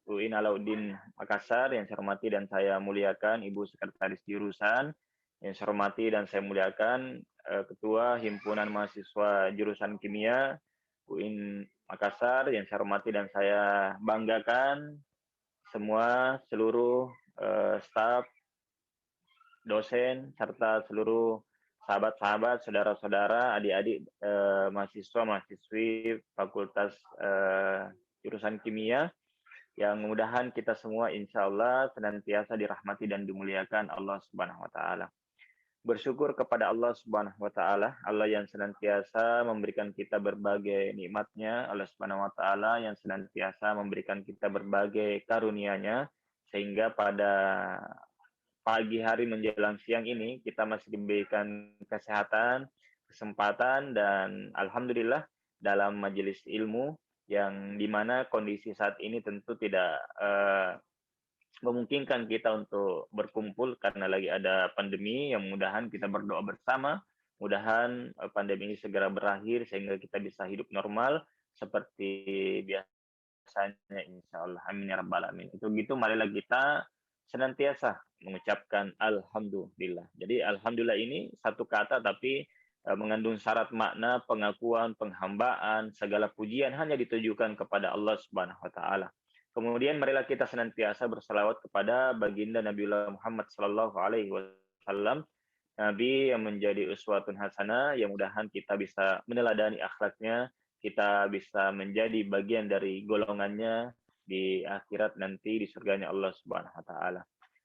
UIN Alauddin Makassar, yang saya hormati dan saya muliakan Ibu Sekretaris Jurusan, yang saya hormati dan saya muliakan Ketua Himpunan Mahasiswa Jurusan Kimia UIN Makassar, yang saya hormati dan saya banggakan semua seluruh staf, dosen, serta seluruh sahabat-sahabat, saudara-saudara, adik-adik mahasiswa-mahasiswi Fakultas Jurusan Kimia, yang mudah-mudahan kita semua insya Allah senantiasa dirahmati dan dimuliakan Allah Subhanahu wa Ta'ala. Bersyukur kepada Allah Subhanahu wa Ta'ala, Allah yang senantiasa memberikan kita berbagai nikmatnya, Allah Subhanahu wa Ta'ala yang senantiasa memberikan kita berbagai karunia-Nya, sehingga pada pagi hari menjelang siang ini kita masih diberikan kesehatan, kesempatan, dan alhamdulillah dalam majelis ilmu yang dimana kondisi saat ini tentu tidak memungkinkan kita untuk berkumpul karena lagi ada pandemi. Yang mudahan kita berdoa bersama, mudahan pandemi ini segera berakhir sehingga kita bisa hidup normal seperti biasanya insya Allah. Amin ya rabbal alamin. Itu gitu, marilah kita senantiasa mengucapkan alhamdulillah. Jadi alhamdulillah ini satu kata tapi mengandung syarat makna pengakuan, penghambaan, segala pujian hanya ditujukan kepada Allah Subhanahu wa Ta'ala. Kemudian marilah kita senantiasa bersalawat kepada baginda Nabiullah Muhammad sallallahu alaihi wasallam, Nabi yang menjadi uswatun hasanah, yang mudahan kita bisa meneladani akhlaknya, kita bisa menjadi bagian dari golongannya di akhirat nanti di surganya Allah Subhanahu wa Ta'ala.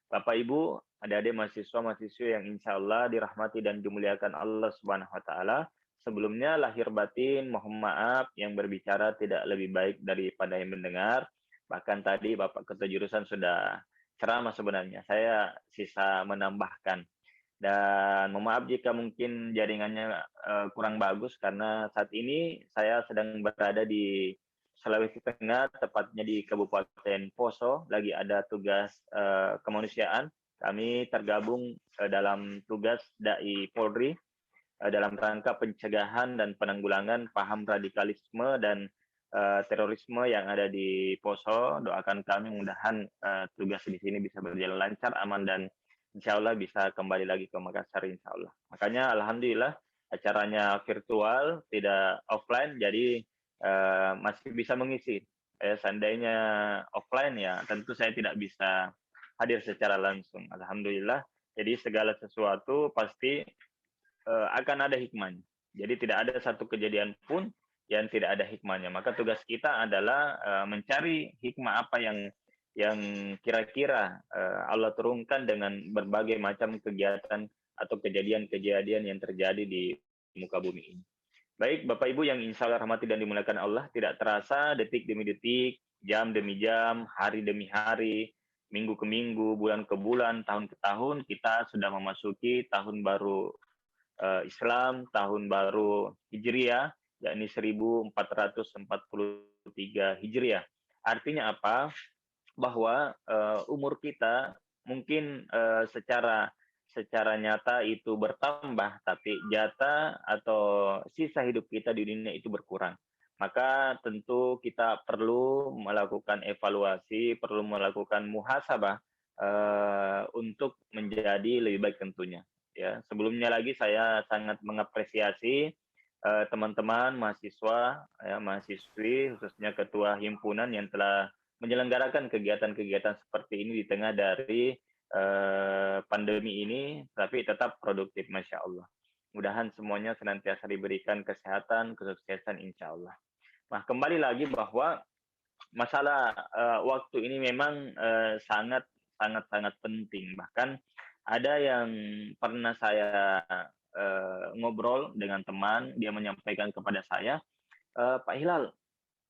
Bapak Ibu, adik-adik mahasiswa-mahasiswi yang insya Allah dirahmati dan dimuliakan Allah Subhanahu wa Ta'ala. Sebelumnya lahir batin, mohon maaf yang berbicara tidak lebih baik daripada yang mendengar. Bahkan tadi Bapak Ketua Jurusan sudah ceramah sebenarnya. Saya sisa menambahkan. Dan mohon maaf jika mungkin jaringannya kurang bagus karena saat ini saya sedang berada di Sulawesi Tengah, tepatnya di Kabupaten Poso, lagi ada tugas kemanusiaan. Kami tergabung dalam tugas Dai Polri dalam rangka pencegahan dan penanggulangan paham radikalisme dan terorisme yang ada di Poso. Doakan kami mudah-mudahan tugas di sini bisa berjalan lancar, aman, dan insya Allah bisa kembali lagi ke Makassar insya Allah. Makanya alhamdulillah acaranya virtual, tidak offline, jadi masih bisa mengisi. Seandainya offline ya tentu saya tidak bisa hadir secara langsung. Alhamdulillah. Jadi segala sesuatu pasti akan ada hikmahnya. Jadi tidak ada satu kejadian pun yang tidak ada hikmahnya. Maka tugas kita adalah mencari hikmah apa yang kira-kira Allah turunkan dengan berbagai macam kegiatan atau kejadian-kejadian yang terjadi di muka bumi ini. Baik, Bapak Ibu yang insya Allah rahmati dan dimuliakan Allah, tidak terasa detik demi detik, jam demi jam, hari demi hari, minggu ke minggu, bulan ke bulan, tahun ke tahun, kita sudah memasuki tahun baru Islam, tahun baru Hijriah, yakni 1443 Hijriah. Artinya apa? Bahwa umur kita mungkin secara nyata itu bertambah, tapi jatah atau sisa hidup kita di dunia itu berkurang. Maka tentu kita perlu melakukan evaluasi, perlu melakukan muhasabah untuk menjadi lebih baik tentunya. Ya, sebelumnya lagi saya sangat mengapresiasi teman-teman mahasiswa, ya, mahasiswi, khususnya ketua himpunan yang telah menyelenggarakan kegiatan-kegiatan seperti ini di tengah dari pandemi ini, tapi tetap produktif, Masya Allah. Mudahan semuanya senantiasa diberikan kesehatan, kesuksesan, insya Allah. Nah, kembali lagi bahwa masalah waktu ini memang sangat penting. Bahkan ada yang pernah saya ngobrol dengan teman, dia menyampaikan kepada saya, Pak Hilal,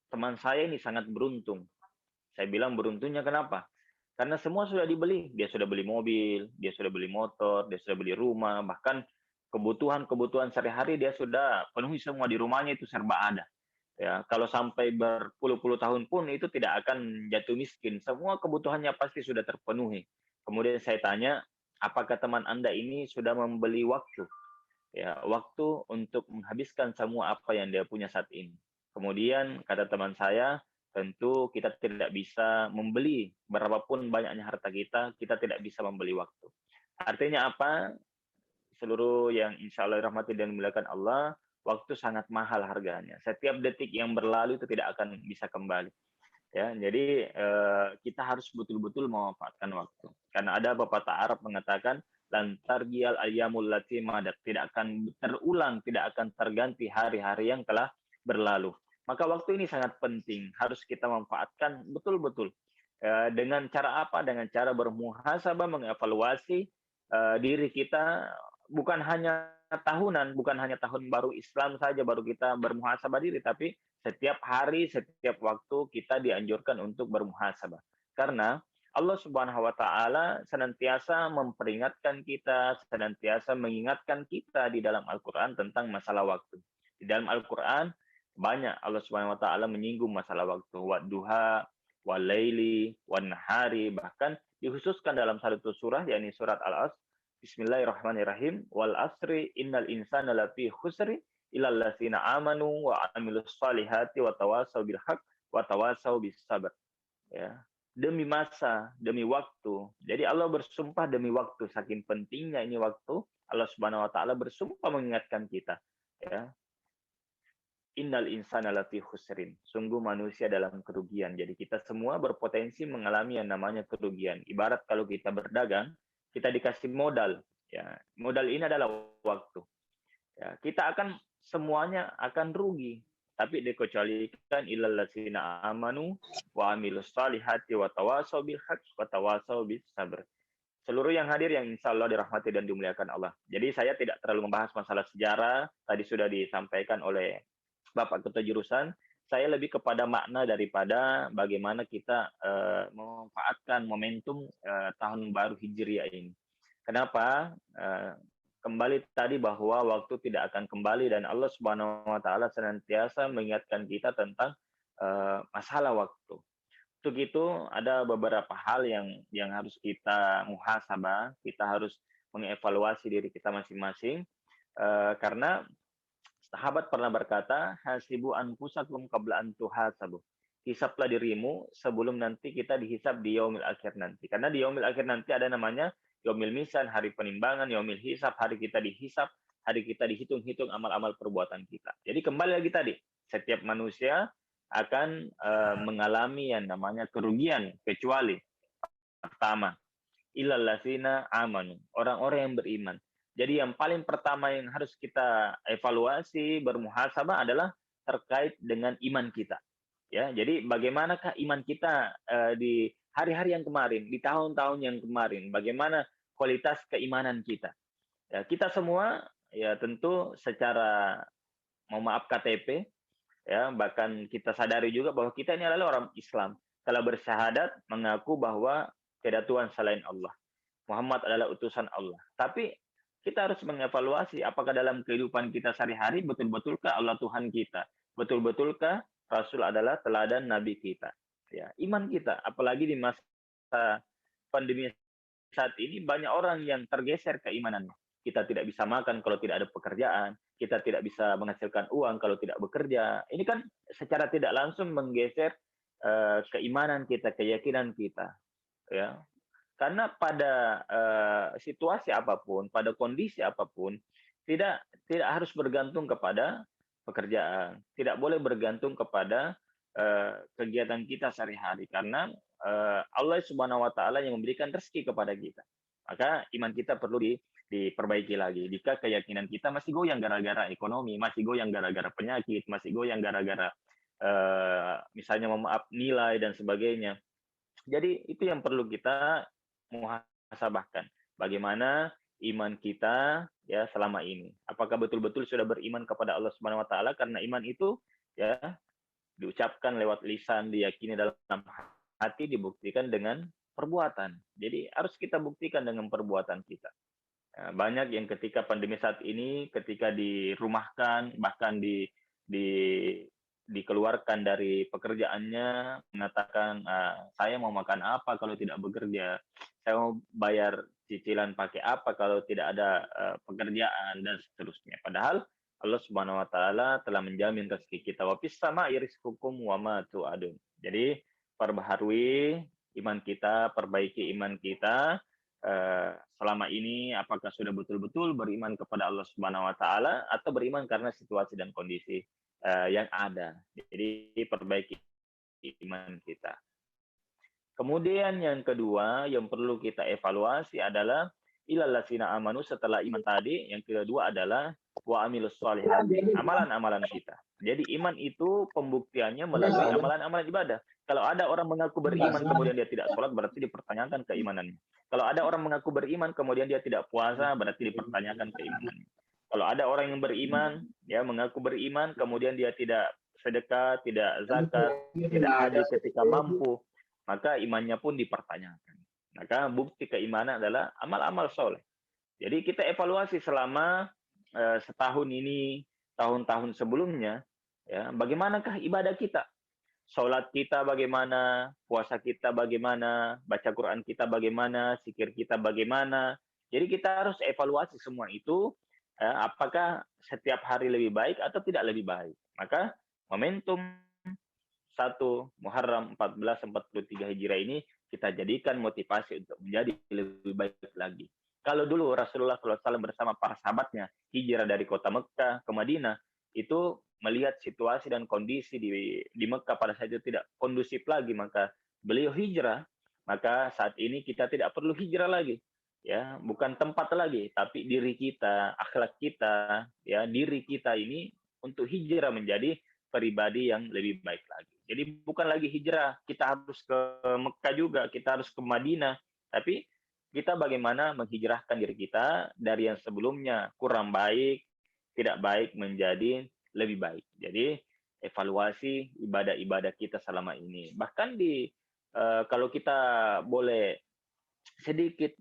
teman saya ini sangat beruntung. Saya bilang beruntungnya kenapa? Karena semua sudah dibeli. Dia sudah beli mobil, dia sudah beli motor, dia sudah beli rumah, bahkan kebutuhan sehari-hari dia sudah penuhi semua di rumahnya, itu serba ada. Ya, kalau sampai berpuluh-puluh tahun pun itu tidak akan jatuh miskin. Semua kebutuhannya pasti sudah terpenuhi. Kemudian saya tanya, apakah teman Anda ini sudah membeli waktu? Ya, waktu untuk menghabiskan semua apa yang dia punya saat ini. Kemudian kata teman saya, tentu kita tidak bisa membeli berapapun banyaknya harta kita tidak bisa membeli waktu. Artinya apa? Seluruh yang insya Allah rahmati dan dimuliakan Allah, waktu sangat mahal harganya. Setiap detik yang berlalu itu tidak akan bisa kembali. Ya, jadi kita harus betul-betul memanfaatkan waktu. Karena ada pepatah Arab mengatakan, lantar gial ayyamul lati madat, tidak akan terulang, tidak akan terganti hari-hari yang telah berlalu. Maka waktu ini sangat penting, harus kita manfaatkan betul-betul. Dengan cara apa? Dengan cara bermuhasabah, mengevaluasi diri kita, bukan hanya tahunan, bukan hanya tahun baru Islam saja baru kita bermuhasabah diri, tapi setiap hari, setiap waktu kita dianjurkan untuk bermuhasabah. Karena Allah Subhanahu wa Ta'ala senantiasa memperingatkan kita, senantiasa mengingatkan kita di dalam Al-Quran tentang masalah waktu. Di dalam Al-Quran banyak Allah Subhanahu wa Ta'ala menyinggung masalah waktu, wadduha, walaili, wannahari, bahkan dikhususkan dalam satu surah, yakni surat Al-Asr. Bismillahirrahmanirrahim. Wal asri innal insana lafi khusri illal ladzina amanu wa amilus solihati wa tawasau bil haq wa tawasau bis sabr. Ya. Demi masa, demi waktu. Jadi Allah bersumpah demi waktu, saking pentingnya ini waktu. Allah Subhanahu wa Ta'ala bersumpah mengingatkan kita. Ya. Innal insana lafi khusrin. Sungguh manusia dalam kerugian. Jadi kita semua berpotensi mengalami yang namanya kerugian. Ibarat kalau kita berdagang, kita dikasih modal. Ya, modal ini adalah waktu. Ya, kita akan semuanya akan rugi, tapi dikecualikan illal ladzina amanu wa amilus solihati wa tawasau bil haq wa tawasau bis sabr. seluruh yang hadir yang insya Allah dirahmati dan dimuliakan Allah. Jadi saya tidak terlalu membahas masalah sejarah, tadi sudah disampaikan oleh Bapak Ketua Jurusan. Saya lebih kepada makna daripada bagaimana kita memanfaatkan momentum tahun baru Hijriah ini. Kenapa? Kembali tadi bahwa waktu tidak akan kembali dan Allah Subhanahu wa taala senantiasa mengingatkan kita tentang masalah waktu. Untuk itu ada beberapa hal yang harus kita muhasabah, kita harus mengevaluasi diri kita masing-masing karena sahabat pernah berkata, hasibu anfusakum qabla an tuhasabu. Hisablah dirimu sebelum nanti kita dihisab di yaumil akhir nanti. Karena di yaumil akhir nanti ada namanya yaumil misan, hari penimbangan, yaumil hisab, hari kita dihisab, hari kita dihitung-hitung amal-amal perbuatan kita. Jadi kembali lagi tadi, setiap manusia akan mengalami yang namanya kerugian kecuali pertama illal ladzina amanu, orang-orang yang beriman. Jadi yang paling pertama yang harus kita evaluasi bermuhasabah adalah terkait dengan iman kita. Ya, jadi bagaimanakah iman kita di hari-hari yang kemarin, di tahun-tahun yang kemarin, bagaimana kualitas keimanan kita. Ya, kita semua ya tentu secara mohon maaf KTP ya, bahkan kita sadari juga bahwa kita ini adalah orang Islam. Telah bersyahadat mengaku bahwa tidak Tuhan selain Allah. Muhammad adalah utusan Allah. Tapi kita harus mengevaluasi apakah dalam kehidupan kita sehari-hari betul-betulkah Allah Tuhan kita? Betul-betulkah Rasul adalah teladan Nabi kita? Ya, iman kita, apalagi di masa pandemi saat ini banyak orang yang tergeser keimanannya. Kita tidak bisa makan kalau tidak ada pekerjaan, kita tidak bisa menghasilkan uang kalau tidak bekerja. Ini kan secara tidak langsung menggeser keimanan kita, keyakinan kita. Ya, karena pada situasi apapun, pada kondisi apapun, tidak harus bergantung kepada pekerjaan, tidak boleh bergantung kepada kegiatan kita sehari-hari, karena Allah Subhanahu wa taala yang memberikan rezeki kepada kita. Maka iman kita perlu diperbaiki lagi. Jika keyakinan kita masih goyang gara-gara ekonomi, masih goyang gara-gara penyakit, masih goyang gara-gara misalnya maaf nilai dan sebagainya. Jadi itu yang perlu kita muhasabahkan. Bagaimana iman kita ya selama ini? Apakah betul-betul sudah beriman kepada Allah Subhanahu wa taala? Karena iman itu ya diucapkan lewat lisan, diyakini dalam hati, dibuktikan dengan perbuatan. Jadi harus kita buktikan dengan perbuatan kita. Banyak yang ketika pandemi saat ini, ketika dirumahkan, bahkan dikeluarkan dari pekerjaannya, mengatakan, saya mau makan apa kalau tidak bekerja, saya mau bayar cicilan pakai apa kalau tidak ada pekerjaan, dan seterusnya. Padahal Allah Subhanahu wa taala telah menjamin rezeki kita. Wa fis sama'i rizqukum wa ma tu'adun. Jadi perbaharui iman kita, perbaiki iman kita. Selama ini apakah sudah betul-betul beriman kepada Allah Subhanahu wa taala atau beriman karena situasi dan kondisi yang ada. Jadi perbaiki iman kita. Kemudian yang kedua yang perlu kita evaluasi adalah ilal ladzina amanu, setelah iman tadi, yang kedua adalah wa amilus sholihat, amalan-amalan kita. Jadi iman itu pembuktiannya melalui amalan-amalan ibadah. Kalau ada orang mengaku beriman kemudian dia tidak sholat, berarti dipertanyakan keimanannya. Kalau ada orang mengaku beriman kemudian dia tidak puasa, berarti dipertanyakan keimanannya. Kalau ada orang yang beriman, ya mengaku beriman, kemudian dia tidak sedekah, tidak zakat, tidak haji ketika mampu, maka imannya pun dipertanyakan. Maka bukti keimanan adalah amal-amal soleh. Jadi kita evaluasi selama setahun ini, tahun-tahun sebelumnya, ya bagaimanakah ibadah kita? Sholat kita bagaimana, puasa kita bagaimana, baca Quran kita bagaimana, zikir kita bagaimana. Jadi kita harus evaluasi semua itu, apakah setiap hari lebih baik atau tidak lebih baik. Maka momentum 1 Muharram 1443 Hijriah ini kita jadikan motivasi untuk menjadi lebih baik lagi. Kalau dulu Rasulullah SAW bersama para sahabatnya hijrah dari kota Mekah ke Madinah, itu melihat situasi dan kondisi di Mekah pada saat itu tidak kondusif lagi, maka beliau hijrah. Maka saat ini kita tidak perlu hijrah lagi, ya bukan tempat lagi, tapi diri kita, akhlak kita, ya diri kita ini untuk hijrah menjadi pribadi yang lebih baik lagi. Jadi bukan lagi hijrah, kita harus ke Mekah juga, kita harus ke Madinah, tapi kita bagaimana menghijrahkan diri kita dari yang sebelumnya kurang baik, tidak baik menjadi lebih baik. Jadi evaluasi ibadah-ibadah kita selama ini. Bahkan kalau kita boleh sedikit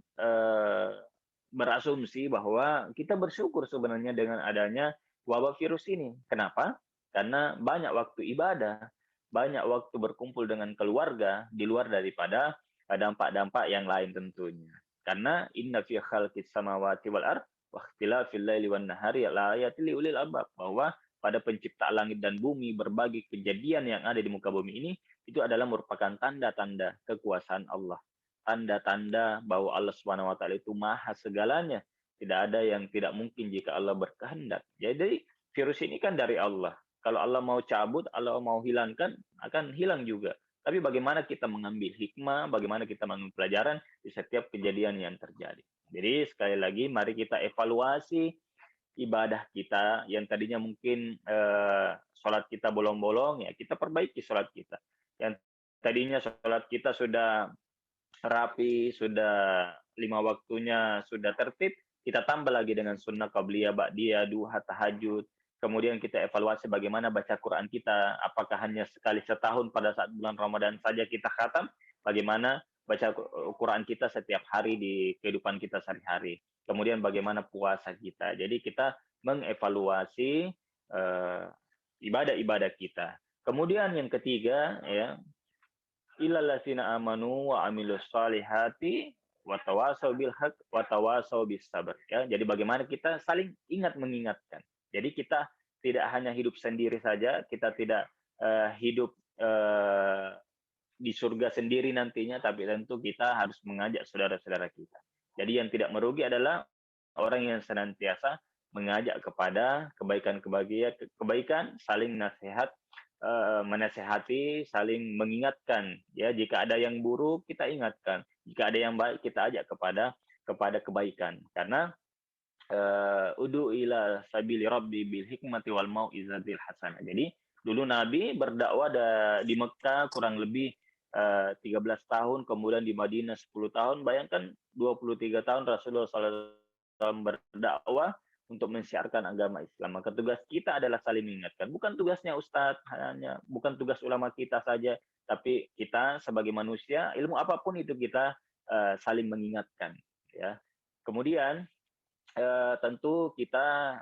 berasumsi bahwa kita bersyukur sebenarnya dengan adanya wabah virus ini. Kenapa? Karena banyak waktu ibadah, banyak waktu berkumpul dengan keluarga di luar daripada dampak-dampak yang lain tentunya. Karena inna fi khalqis samawati wal ard wa ikhtilafil laili wan nahari laayatil liulil albab, bahwa pada penciptaan langit dan bumi berbagai kejadian yang ada di muka bumi ini itu adalah merupakan tanda-tanda kekuasaan Allah. Tanda-tanda bahwa Allah Subhanahu wa taala itu maha segalanya. Tidak ada yang tidak mungkin jika Allah berkehendak. Jadi virus ini kan dari Allah. Kalau Allah mau cabut, Allah mau hilangkan, akan hilang juga. Tapi bagaimana kita mengambil hikmah, bagaimana kita mengambil pelajaran di setiap kejadian yang terjadi. Jadi sekali lagi mari kita evaluasi ibadah kita yang tadinya mungkin sholat kita bolong-bolong, ya kita perbaiki sholat kita. Yang tadinya sholat kita sudah rapi, sudah 5 waktunya sudah tertib, kita tambah lagi dengan sunnah qabliyah, ba'diyah, duha, tahajud. Kemudian kita evaluasi bagaimana baca Quran kita, apakah hanya sekali setahun pada saat bulan Ramadan saja kita khatam, bagaimana baca Quran kita setiap hari di kehidupan kita sehari-hari. Kemudian bagaimana puasa kita. Jadi kita mengevaluasi ibadah-ibadah kita. Kemudian yang ketiga, ya, illal ladzina amanu wa amilus solihati wa tawasau bil haq wa tawasau bis sabr. Ya, jadi bagaimana kita saling ingat mengingatkan. Jadi kita tidak hanya hidup sendiri saja, kita tidak hidup di surga sendiri nantinya, tapi tentu kita harus mengajak saudara-saudara kita. Jadi yang tidak merugi adalah orang yang senantiasa mengajak kepada kebaikan, saling nasihat, menasehati, saling mengingatkan. Ya, jika ada yang buruk kita ingatkan, jika ada yang baik kita ajak kepada kebaikan. Karena udu ila sabili rabbi bil hikmati wal mau'izatil hasanah. Jadi dulu Nabi berdakwah di Mekah kurang lebih 13 tahun, kemudian di Madinah 10 tahun. Bayangkan 23 tahun Rasulullah SAW berdakwah untuk mensiarkan agama Islam. Maka tugas kita adalah saling mengingatkan. Bukan tugasnya Ustadz, bukan tugas ulama kita saja, tapi kita sebagai manusia, ilmu apapun itu kita saling mengingatkan. Ya. Kemudian tentu kita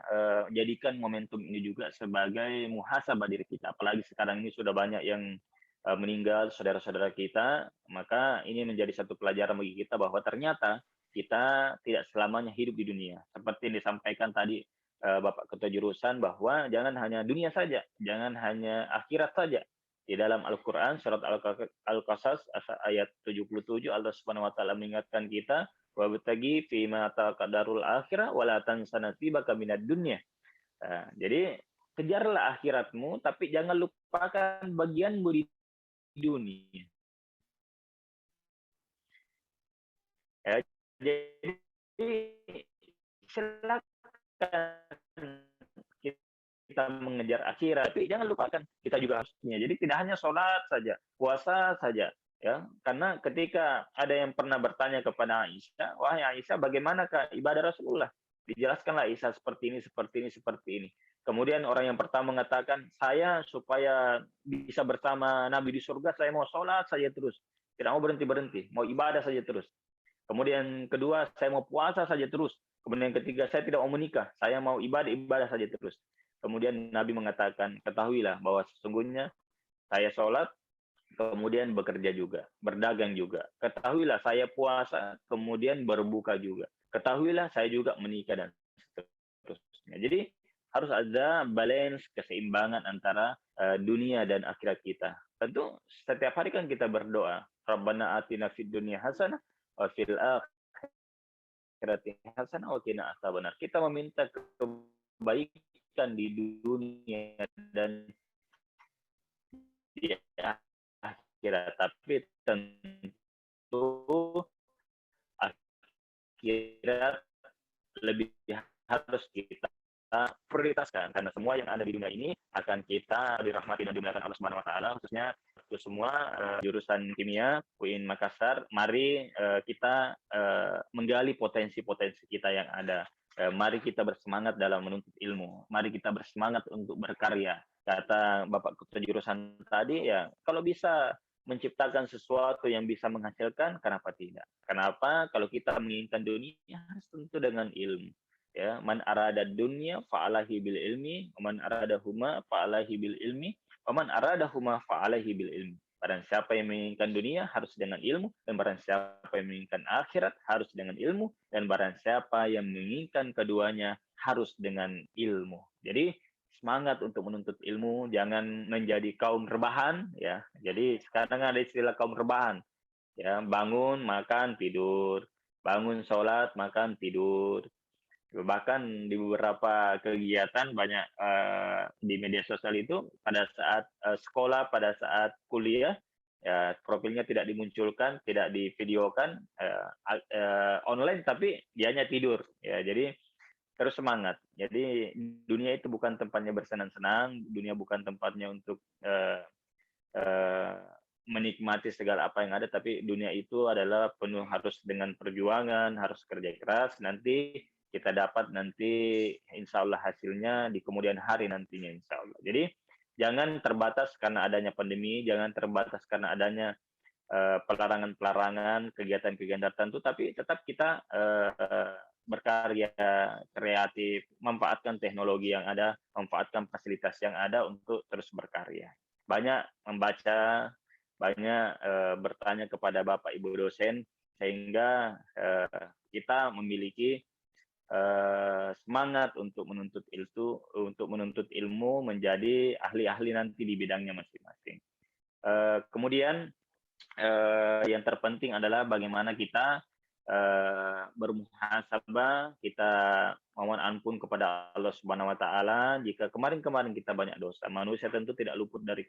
jadikan momentum ini juga sebagai muhasabah diri kita. Apalagi sekarang ini sudah banyak yang meninggal, saudara-saudara kita, maka ini menjadi satu pelajaran bagi kita bahwa ternyata kita tidak selamanya hidup di dunia. Seperti yang disampaikan tadi Bapak Ketua Jurusan, bahwa jangan hanya dunia saja, jangan hanya akhirat saja. Di dalam Al-Quran, surat Al-Qasas, ayat 77, Allah Subhanahu wa taala mengingatkan kita, wabtagi fima taqaddarul akhirah wala tansa nasibaka minad dunya. Jadi kejarlah akhiratmu, tapi jangan lupakan bagianmu di dunia. Ya, jadi silakan kita mengejar akhirat, tapi jangan lupakan kita juga harusnya. Jadi tidak hanya sholat saja, puasa saja. Ya, karena ketika ada yang pernah bertanya kepada Aisyah, wahai Aisyah, bagaimanakah ibadah Rasulullah? Dijelaskanlah Aisyah seperti ini, seperti ini, seperti ini. Kemudian orang yang pertama mengatakan, saya supaya bisa bersama Nabi di surga, saya mau sholat saja terus. Tidak mau berhenti-berhenti, mau ibadah saja terus. Kemudian kedua, saya mau puasa saja terus. Kemudian yang ketiga, saya tidak mau menikah, saya mau ibadah saja terus. Kemudian Nabi mengatakan, ketahuilah bahwa sesungguhnya saya sholat, kemudian bekerja juga, berdagang juga. Ketahuilah saya puasa, kemudian berbuka juga. Ketahuilah saya juga menikah dan seterusnya. Jadi harus ada balance, keseimbangan antara dunia dan akhirat kita. Tentu setiap hari kan kita berdoa, Rabbana atina fid dunya hasanah wa fil akhirati hasanah wa qina adzabannar. Kita meminta kebaikan di dunia dan di akhirat, tapi tentu akhirat lebih harus kita prioritaskan, karena semua yang ada di dunia ini akan kita dirahmati dan dimuliakan Allah Subhanahu wa taala, khususnya adik-adikku semua jurusan kimia UIN Makassar, mari kita menggali potensi-potensi kita yang ada. Mari kita bersemangat dalam menuntut ilmu. Mari kita bersemangat untuk berkarya. Kata Bapak Ketua Jurusan tadi, ya kalau bisa menciptakan sesuatu yang bisa menghasilkan, kenapa tidak? Kenapa? Kalau kita menginginkan dunia, harus tentu dengan ilmu. Ya, man arada dunya fa'alahi bil ilmi, man arada huma fa'alahi bil ilmi, man arada huma fa'alahi bil ilmi. Barang siapa yang menginginkan dunia harus dengan ilmu, dan barang siapa yang menginginkan akhirat harus dengan ilmu, dan barang siapa yang menginginkan keduanya harus dengan ilmu. Jadi semangat untuk menuntut ilmu, jangan menjadi kaum rebahan, ya. Jadi sekarang ada istilah kaum rebahan, ya, bangun, makan, tidur, bangun, sholat, makan, tidur. Bahkan di beberapa kegiatan banyak di media sosial itu pada saat sekolah, pada saat kuliah, ya profilnya tidak dimunculkan, tidak divideokan, online tapi dianya tidur, ya. Jadi terus semangat. Jadi dunia itu bukan tempatnya bersenang-senang, dunia bukan tempatnya untuk menikmati segala apa yang ada, tapi dunia itu adalah penuh harus dengan perjuangan, harus kerja keras, nanti kita dapat nanti insya Allah hasilnya di kemudian hari nantinya insya Allah. Jadi jangan terbatas karena adanya pandemi, jangan terbatas karena adanya pelarangan-pelarangan, kegiatan-kegiatan tertentu, tapi tetap kita berkarya kreatif, memanfaatkan teknologi yang ada, memanfaatkan fasilitas yang ada untuk terus berkarya. Banyak membaca, banyak bertanya kepada Bapak Ibu dosen, sehingga kita memiliki semangat untuk menuntut ilmu menjadi ahli-ahli nanti di bidangnya masing-masing. Kemudian yang terpenting adalah bagaimana kita bermuhasabah, kita mohon ampun kepada Allah Subhanahu wa taala jika kemarin-kemarin kita banyak dosa. Manusia tentu tidak luput dari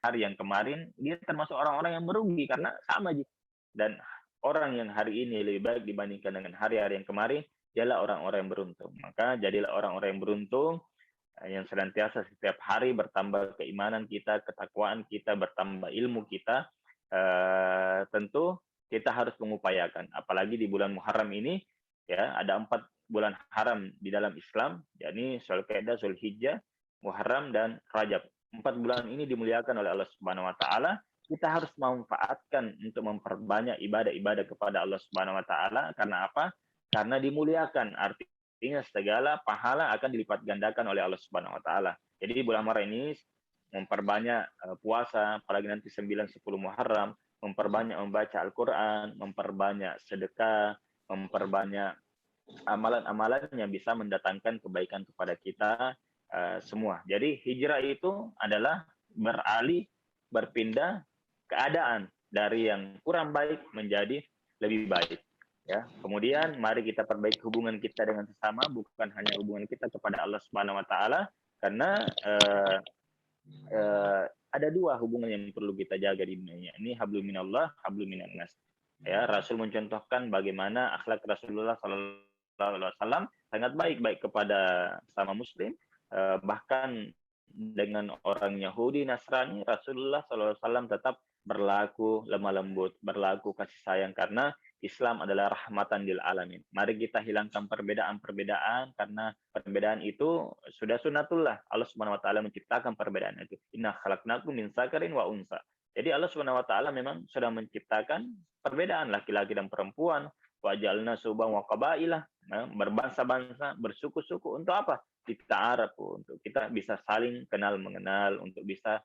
hari yang kemarin, dia termasuk orang-orang yang merugi karena sama aja. Dan orang yang hari ini lebih baik dibandingkan dengan hari-hari yang kemarin, dialah orang-orang yang beruntung. Maka jadilah orang-orang yang beruntung, yang senantiasa setiap hari bertambah keimanan kita, ketakwaan kita, bertambah ilmu kita. Tentu kita harus mengupayakan. Apalagi di bulan Muharram ini, ya ada 4 bulan haram di dalam Islam, yakni Dzulqa'dah, Dzulhijjah, Muharram, dan Rajab. 4 bulan ini dimuliakan oleh Allah Subhanahu wa taala. Kita harus memanfaatkan untuk memperbanyak ibadah-ibadah kepada Allah Subhanahu wa taala. Karena apa? Karena dimuliakan, artinya segala pahala akan dilipat gandakan oleh Allah Subhanahu wa taala. Jadi bulan Muharram ini memperbanyak puasa, apalagi nanti 9-10 Muharram, memperbanyak membaca Al-Qur'an, memperbanyak sedekah, memperbanyak amalan-amalan yang bisa mendatangkan kebaikan kepada kita semua. Jadi hijrah itu adalah berpindah keadaan dari yang kurang baik menjadi lebih baik. Ya. Kemudian mari kita perbaiki hubungan kita dengan sesama, bukan hanya hubungan kita kepada Allah Subhanahu wa taala, karena ada 2 hubungan yang perlu kita jaga di dunia ini, hablum minallah, hablum minan nas. Ya, Rasul mencontohkan bagaimana akhlak Rasulullah sallallahu alaihi wasallam sangat baik kepada sama muslim. Bahkan dengan orang Yahudi, Nasrani, Rasulullah SAW tetap berlaku lemah lembut, berlaku kasih sayang, karena Islam adalah rahmatan lil alamin. Mari kita hilangkan perbedaan-perbedaan, karena perbedaan itu sudah sunnatullah. Allah Subhanahu wa taala menciptakan perbedaan itu. Inna khalaqnakum min dzakarin wa unsa. Jadi Allah Subhanahu wa taala memang sudah menciptakan perbedaan laki-laki dan perempuan. Wa ja'alna syu'uban wa qabailah, berbangsa-bangsa, bersuku-suku. Untuk apa? Dita'araf, untuk kita bisa saling kenal mengenal, untuk bisa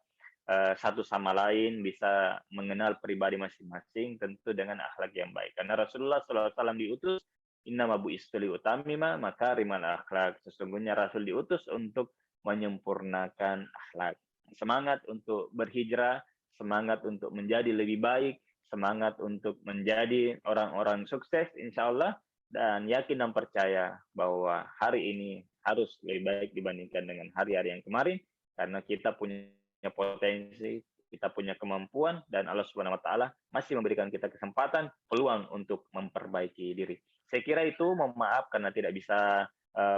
satu sama lain bisa mengenal pribadi masing-masing, tentu dengan akhlak yang baik. Karena Rasulullah SAW diutus, innama bu'istu liutammima makarimal akhlak. Sesungguhnya Rasul diutus untuk menyempurnakan akhlak. semangat untuk berhijrah, semangat untuk menjadi lebih baik, semangat untuk menjadi orang-orang sukses insya Allah, dan yakin dan percaya bahwa hari ini harus lebih baik dibandingkan dengan hari-hari yang kemarin, karena kita punya potensi, kita punya kemampuan, dan Allah Subhanahu wa Ta'ala masih memberikan kita kesempatan, peluang untuk memperbaiki diri. Saya kira itu, mohon maaf karena tidak bisa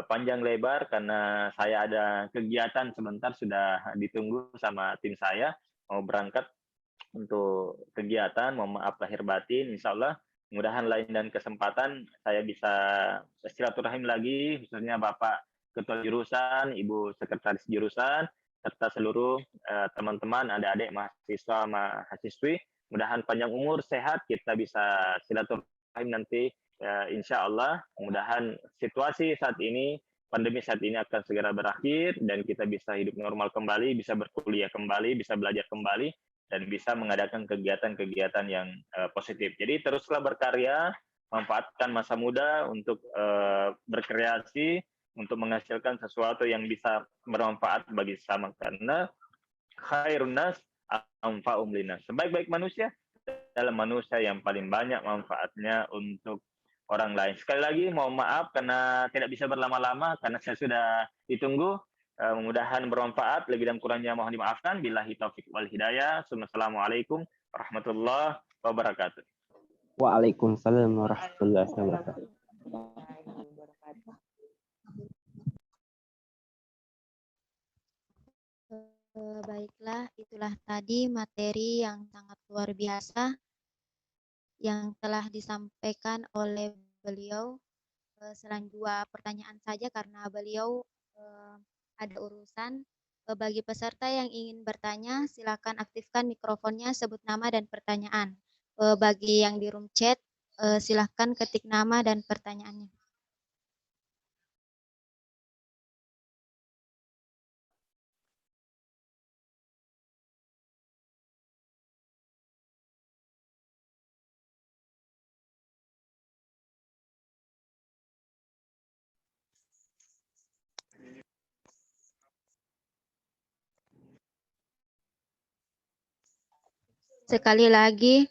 panjang lebar, karena saya ada kegiatan sebentar, sudah ditunggu sama tim saya, mau berangkat untuk kegiatan, mohon maaf lahir batin, insya Allah mudahan lain dan kesempatan saya bisa silaturahim lagi, khususnya Bapak Ketua Jurusan, Ibu Sekretaris Jurusan, serta seluruh teman-teman, adik-adik, mahasiswa, mahasiswi. Mudahan panjang umur, sehat, kita bisa silaturahim nanti, insya Allah. Mudahan situasi saat ini, pandemi saat ini akan segera berakhir, dan kita bisa hidup normal kembali, bisa berkuliah kembali, bisa belajar kembali, dan bisa mengadakan kegiatan-kegiatan yang positif. Jadi teruslah berkarya, manfaatkan masa muda untuk berkreasi, untuk menghasilkan sesuatu yang bisa bermanfaat bagi sesama, karena khairun nas anfa'um linnas. Sebaik-baik manusia dalam manusia yang paling banyak manfaatnya untuk orang lain. Sekali lagi mohon maaf karena tidak bisa berlama-lama, karena saya sudah ditunggu. Mudah-mudahan bermanfaat, lebih dan kurangnya mohon dimaafkan. Billahi taufik wal hidayah. Assalamualaikum warahmatullahi wabarakatuh. Waalaikumsalam warahmatullahi wabarakatuh. Baiklah, itulah tadi materi yang sangat luar biasa yang telah disampaikan oleh beliau. Selain 2 pertanyaan saja karena beliau ada urusan. Bagi peserta yang ingin bertanya, silakan aktifkan mikrofonnya, sebut nama dan pertanyaan. Bagi yang di room chat, silakan ketik nama dan pertanyaannya. Sekali lagi,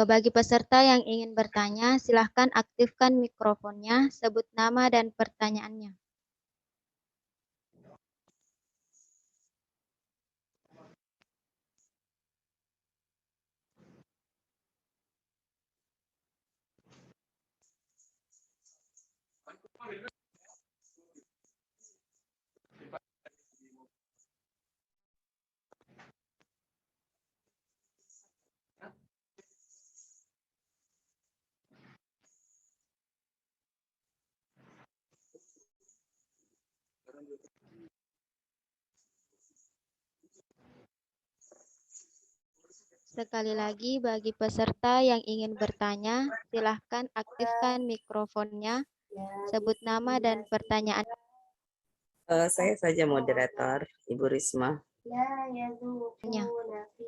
bagi peserta yang ingin bertanya, silahkan aktifkan mikrofonnya, sebut nama dan pertanyaannya. Sekali lagi, bagi peserta yang ingin bertanya, silahkan aktifkan mikrofonnya, sebut nama dan pertanyaan. Saya saja moderator, Ibu Risma.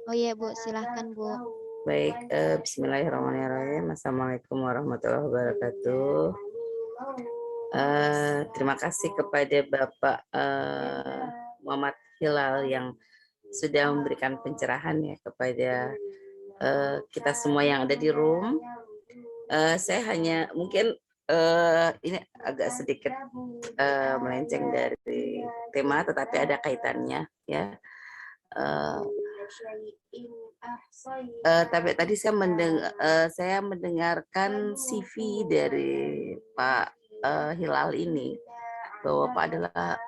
Oh iya Bu, silahkan Bu. Baik, bismillahirrahmanirrahim. Assalamualaikum warahmatullahi wabarakatuh. Terima kasih kepada Bapak Muhammad Hilal yang sudah memberikan pencerahan ya kepada kita semua yang ada di room. Saya hanya mungkin ini agak sedikit melenceng dari tema, tetapi ada kaitannya ya. Tapi tadi saya mendengarkan CV dari Pak Hilal ini, bahwa Pak adalah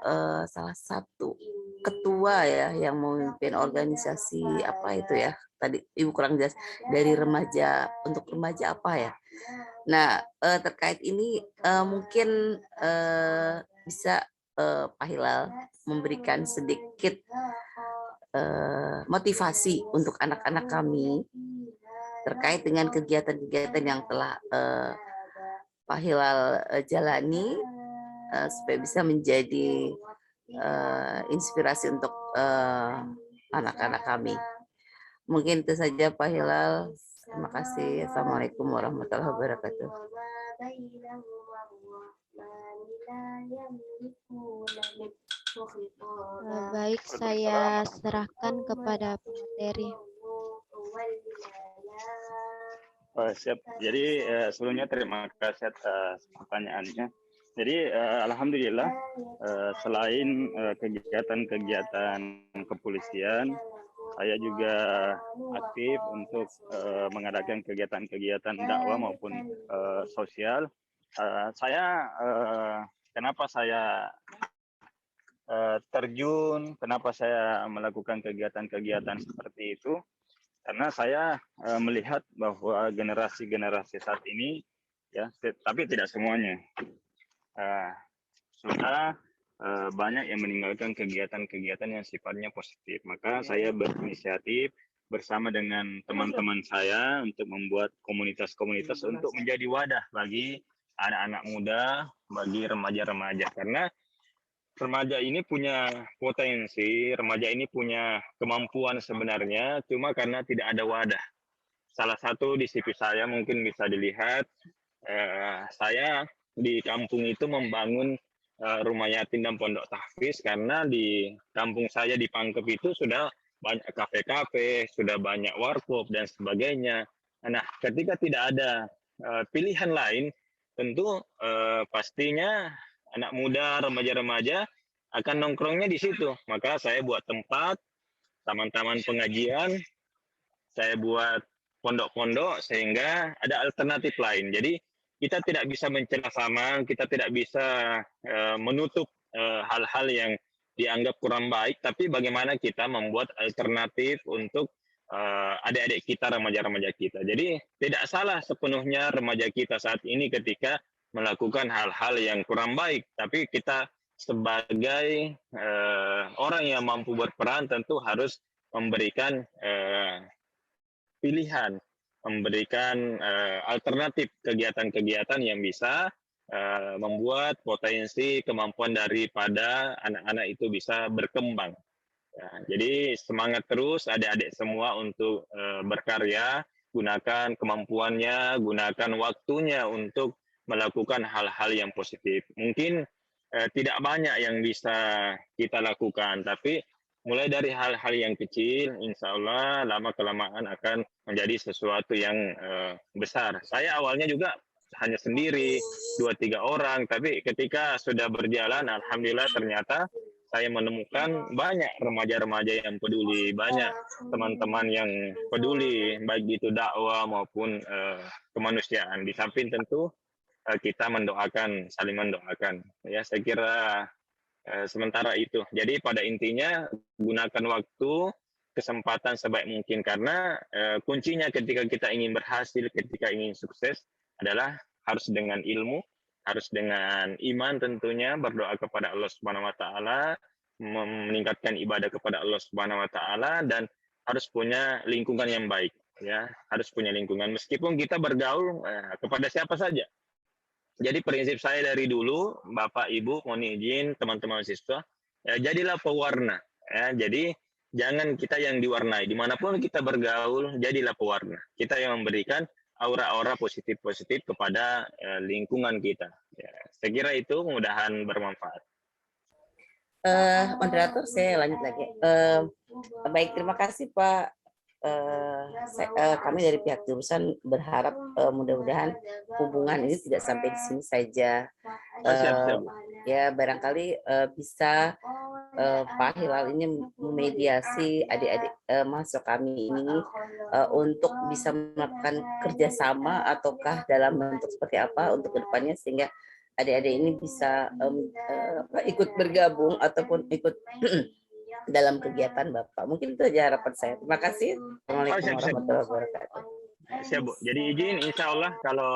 salah satu ketua ya yang memimpin organisasi apa itu ya, tadi Ibu kurang jelas, dari remaja, untuk remaja apa ya. Nah, terkait ini mungkin bisa Pak Hilal memberikan sedikit motivasi untuk anak-anak kami terkait dengan kegiatan-kegiatan yang telah Pak Hilal jalani, supaya bisa menjadi inspirasi untuk anak-anak kami. Mungkin itu saja Pak Hilal. Terima kasih. Assalamualaikum warahmatullahi wabarakatuh. Baik, saya serahkan kepada pemateri. Siap. Jadi sebelumnya terima kasih atas pertanyaannya. Jadi alhamdulillah selain kegiatan-kegiatan kepolisian, saya juga aktif untuk mengadakan kegiatan-kegiatan dakwah maupun sosial. Kenapa saya terjun, kenapa saya melakukan kegiatan-kegiatan seperti itu? Karena saya melihat bahwa generasi-generasi saat ini, ya, tapi tidak semuanya, sudah banyak yang meninggalkan kegiatan-kegiatan yang sifatnya positif. Maka saya berinisiatif bersama dengan teman-teman saya untuk membuat komunitas-komunitas untuk menjadi wadah bagi anak-anak muda, bagi remaja-remaja. Karena remaja ini punya potensi, remaja ini punya kemampuan sebenarnya, cuma karena tidak ada wadah. Salah satu di CV saya mungkin bisa dilihat, saya di kampung itu membangun rumah yatim dan pondok tahfiz karena di kampung saya di Pangkep itu sudah banyak kafe-kafe, sudah banyak warkop dan sebagainya. Nah, ketika tidak ada pilihan lain, tentu pastinya anak muda, remaja-remaja akan nongkrongnya di situ. Maka saya buat tempat, taman-taman pengajian, saya buat pondok-pondok sehingga ada alternatif lain. Jadi kita tidak bisa mencela sama, kita tidak bisa menutup hal-hal yang dianggap kurang baik, tapi bagaimana kita membuat alternatif untuk adik-adik kita, remaja-remaja kita. Jadi tidak salah sepenuhnya remaja kita saat ini ketika melakukan hal-hal yang kurang baik, tapi kita sebagai orang yang mampu berperan tentu harus memberikan pilihan, memberikan alternatif kegiatan-kegiatan yang bisa membuat potensi kemampuan daripada anak-anak itu bisa berkembang. Ya, jadi semangat terus adik-adik semua untuk berkarya, gunakan kemampuannya, gunakan waktunya untuk melakukan hal-hal yang positif. Mungkin tidak banyak yang bisa kita lakukan, tapi mulai dari hal-hal yang kecil, insya Allah lama-kelamaan akan menjadi sesuatu yang besar. Saya awalnya juga hanya sendiri, 2-3 orang, tapi ketika sudah berjalan, alhamdulillah ternyata saya menemukan banyak remaja-remaja yang peduli, banyak teman-teman yang peduli, baik itu dakwah maupun kemanusiaan. Di samping tentu kita mendoakan, saling mendoakan. Ya, saya kira sementara itu. Jadi pada intinya gunakan waktu, kesempatan sebaik mungkin karena kuncinya ketika kita ingin berhasil, ketika ingin sukses adalah harus dengan ilmu, harus dengan iman tentunya, berdoa kepada Allah Subhanahu wa taala, meningkatkan ibadah kepada Allah Subhanahu wa taala dan harus punya lingkungan yang baik, ya. Harus punya lingkungan meskipun kita bergaul kepada siapa saja. Jadi prinsip saya dari dulu, Bapak Ibu mohon izin teman-teman siswa, ya, jadilah pewarna, ya. Jadi jangan kita yang diwarnai, dimanapun kita bergaul jadilah pewarna. Kita yang memberikan aura-aura positif-positif kepada lingkungan kita. Ya, saya kira itu mudah-mudahan bermanfaat. Moderator, saya lanjut lagi. Baik, terima kasih Pak. Kami dari pihak jurusan berharap mudah-mudahan hubungan ini tidak sampai di sini saja. Ya, barangkali bisa Pak Hilal ini memediasi adik-adik mahasiswa kami ini untuk bisa melakukan kerjasama ataukah dalam bentuk seperti apa untuk kedepannya sehingga adik-adik ini bisa ikut bergabung ataupun ikut dalam kegiatan Bapak. Mungkin itu aja harapan saya. Terima kasih. Assalamualaikum warahmatullahi wabarakatuh. Siap, Bu. Jadi izin insya Allah kalau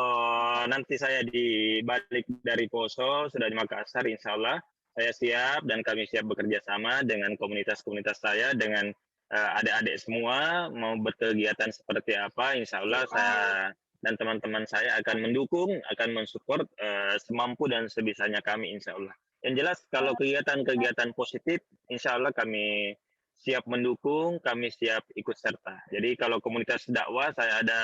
nanti saya dibalik dari Poso, sudah di Makassar, insya Allah saya siap dan kami siap bekerja sama dengan komunitas-komunitas saya, dengan adik-adik semua, mau berkegiatan seperti apa, insya Allah saya dan teman-teman saya akan mendukung, akan mensupport semampu dan sebisanya kami, insya Allah. Yang jelas kalau kegiatan-kegiatan positif, insya Allah kami siap mendukung, kami siap ikut serta. Jadi kalau komunitas dakwah, saya ada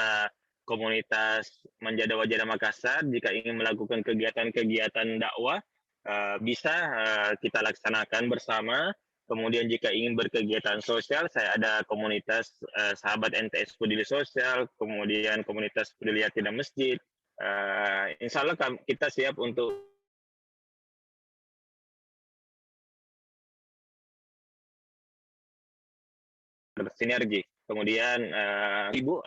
komunitas Manjada Wajada Makassar, jika ingin melakukan kegiatan-kegiatan dakwah, bisa kita laksanakan bersama. Kemudian jika ingin berkegiatan sosial, saya ada komunitas sahabat NTS Peduli Sosial, kemudian komunitas peduli yatim dan masjid. Insya Allah kita siap untuk bersinergi. Kemudian Ibu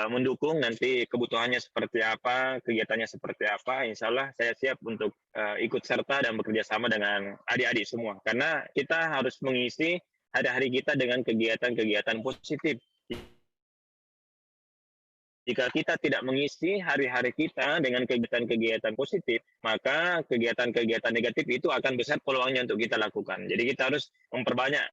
mendukung nanti kebutuhannya seperti apa, kegiatannya seperti apa. Insya Allah saya siap untuk ikut serta dan bekerja sama dengan adik-adik semua. Karena kita harus mengisi hari-hari kita dengan kegiatan-kegiatan positif. Jika kita tidak mengisi hari-hari kita dengan kegiatan-kegiatan positif, maka kegiatan-kegiatan negatif itu akan besar peluangnya untuk kita lakukan. Jadi kita harus memperbanyak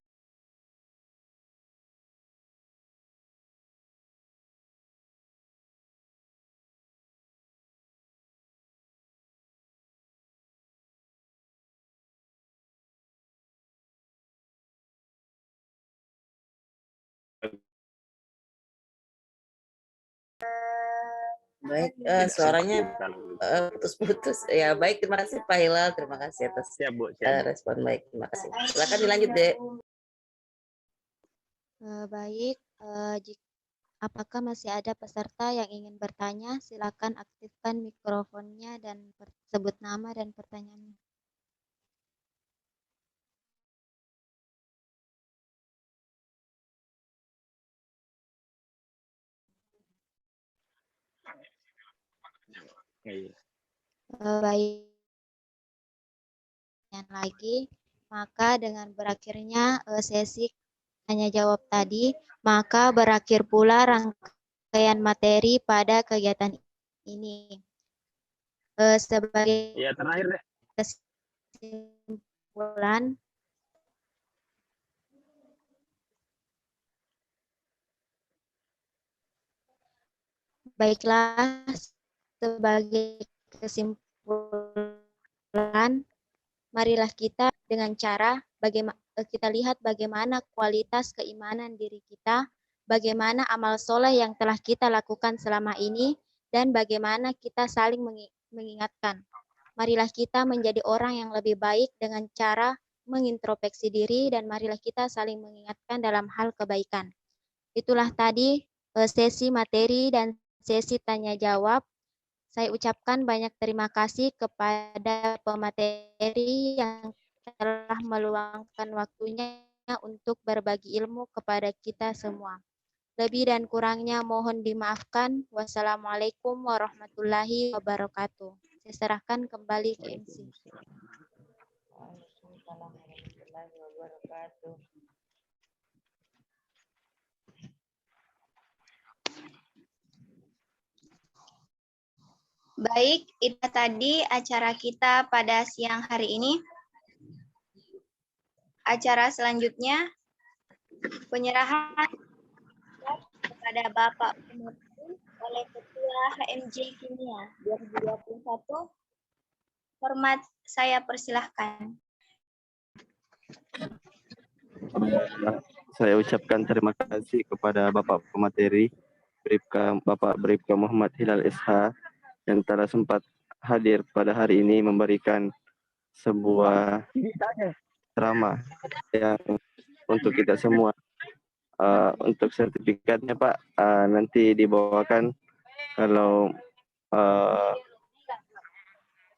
Baik, suaranya putus-putus. Ya, baik, terima kasih Pak Hilal, terima kasih atas siap, Bu. respon baik, terima kasih. Silakan dilanjut, Dek. Baik, apakah masih ada peserta yang ingin bertanya? Silakan aktifkan mikrofonnya dan sebut nama dan pertanyaannya. Baik, lagi, maka dengan berakhirnya sesi tanya jawab tadi, maka berakhir pula rangkaian materi pada kegiatan ini. Sebagai terakhir, kesimpulan, baiklah, sebagai kesimpulan, marilah kita dengan cara kita lihat bagaimana kualitas keimanan diri kita, bagaimana amal soleh yang telah kita lakukan selama ini, dan bagaimana kita saling mengingatkan. Marilah kita menjadi orang yang lebih baik dengan cara mengintrospeksi diri, dan marilah kita saling mengingatkan dalam hal kebaikan. Itulah tadi sesi materi dan sesi tanya jawab. Saya ucapkan banyak terima kasih kepada pemateri yang telah meluangkan waktunya untuk berbagi ilmu kepada kita semua. Lebih dan kurangnya mohon dimaafkan. Wassalamualaikum warahmatullahi wabarakatuh. Saya serahkan kembali ke MC. Waalaikumsalam warahmatullahi wabarakatuh. Baik, itu tadi acara kita pada siang hari ini. Acara selanjutnya, penyerahan kepada Bapak Pemateri oleh Ketua HMJ Kimia 2021. Hormat saya persilahkan. Saya ucapkan terima kasih kepada Bapak Pemateri, Bapak Bribka Muhammad Hilal SH, yang telah sempat hadir pada hari ini memberikan sebuah ceramah yang untuk kita semua. Untuk sertifikatnya Pak, nanti dibawakan kalau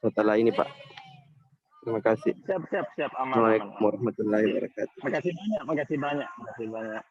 setelah ini Pak. Terima kasih. Siap. Aman. Assalamualaikum warahmatullahi wabarakatuh. Makasih banyak.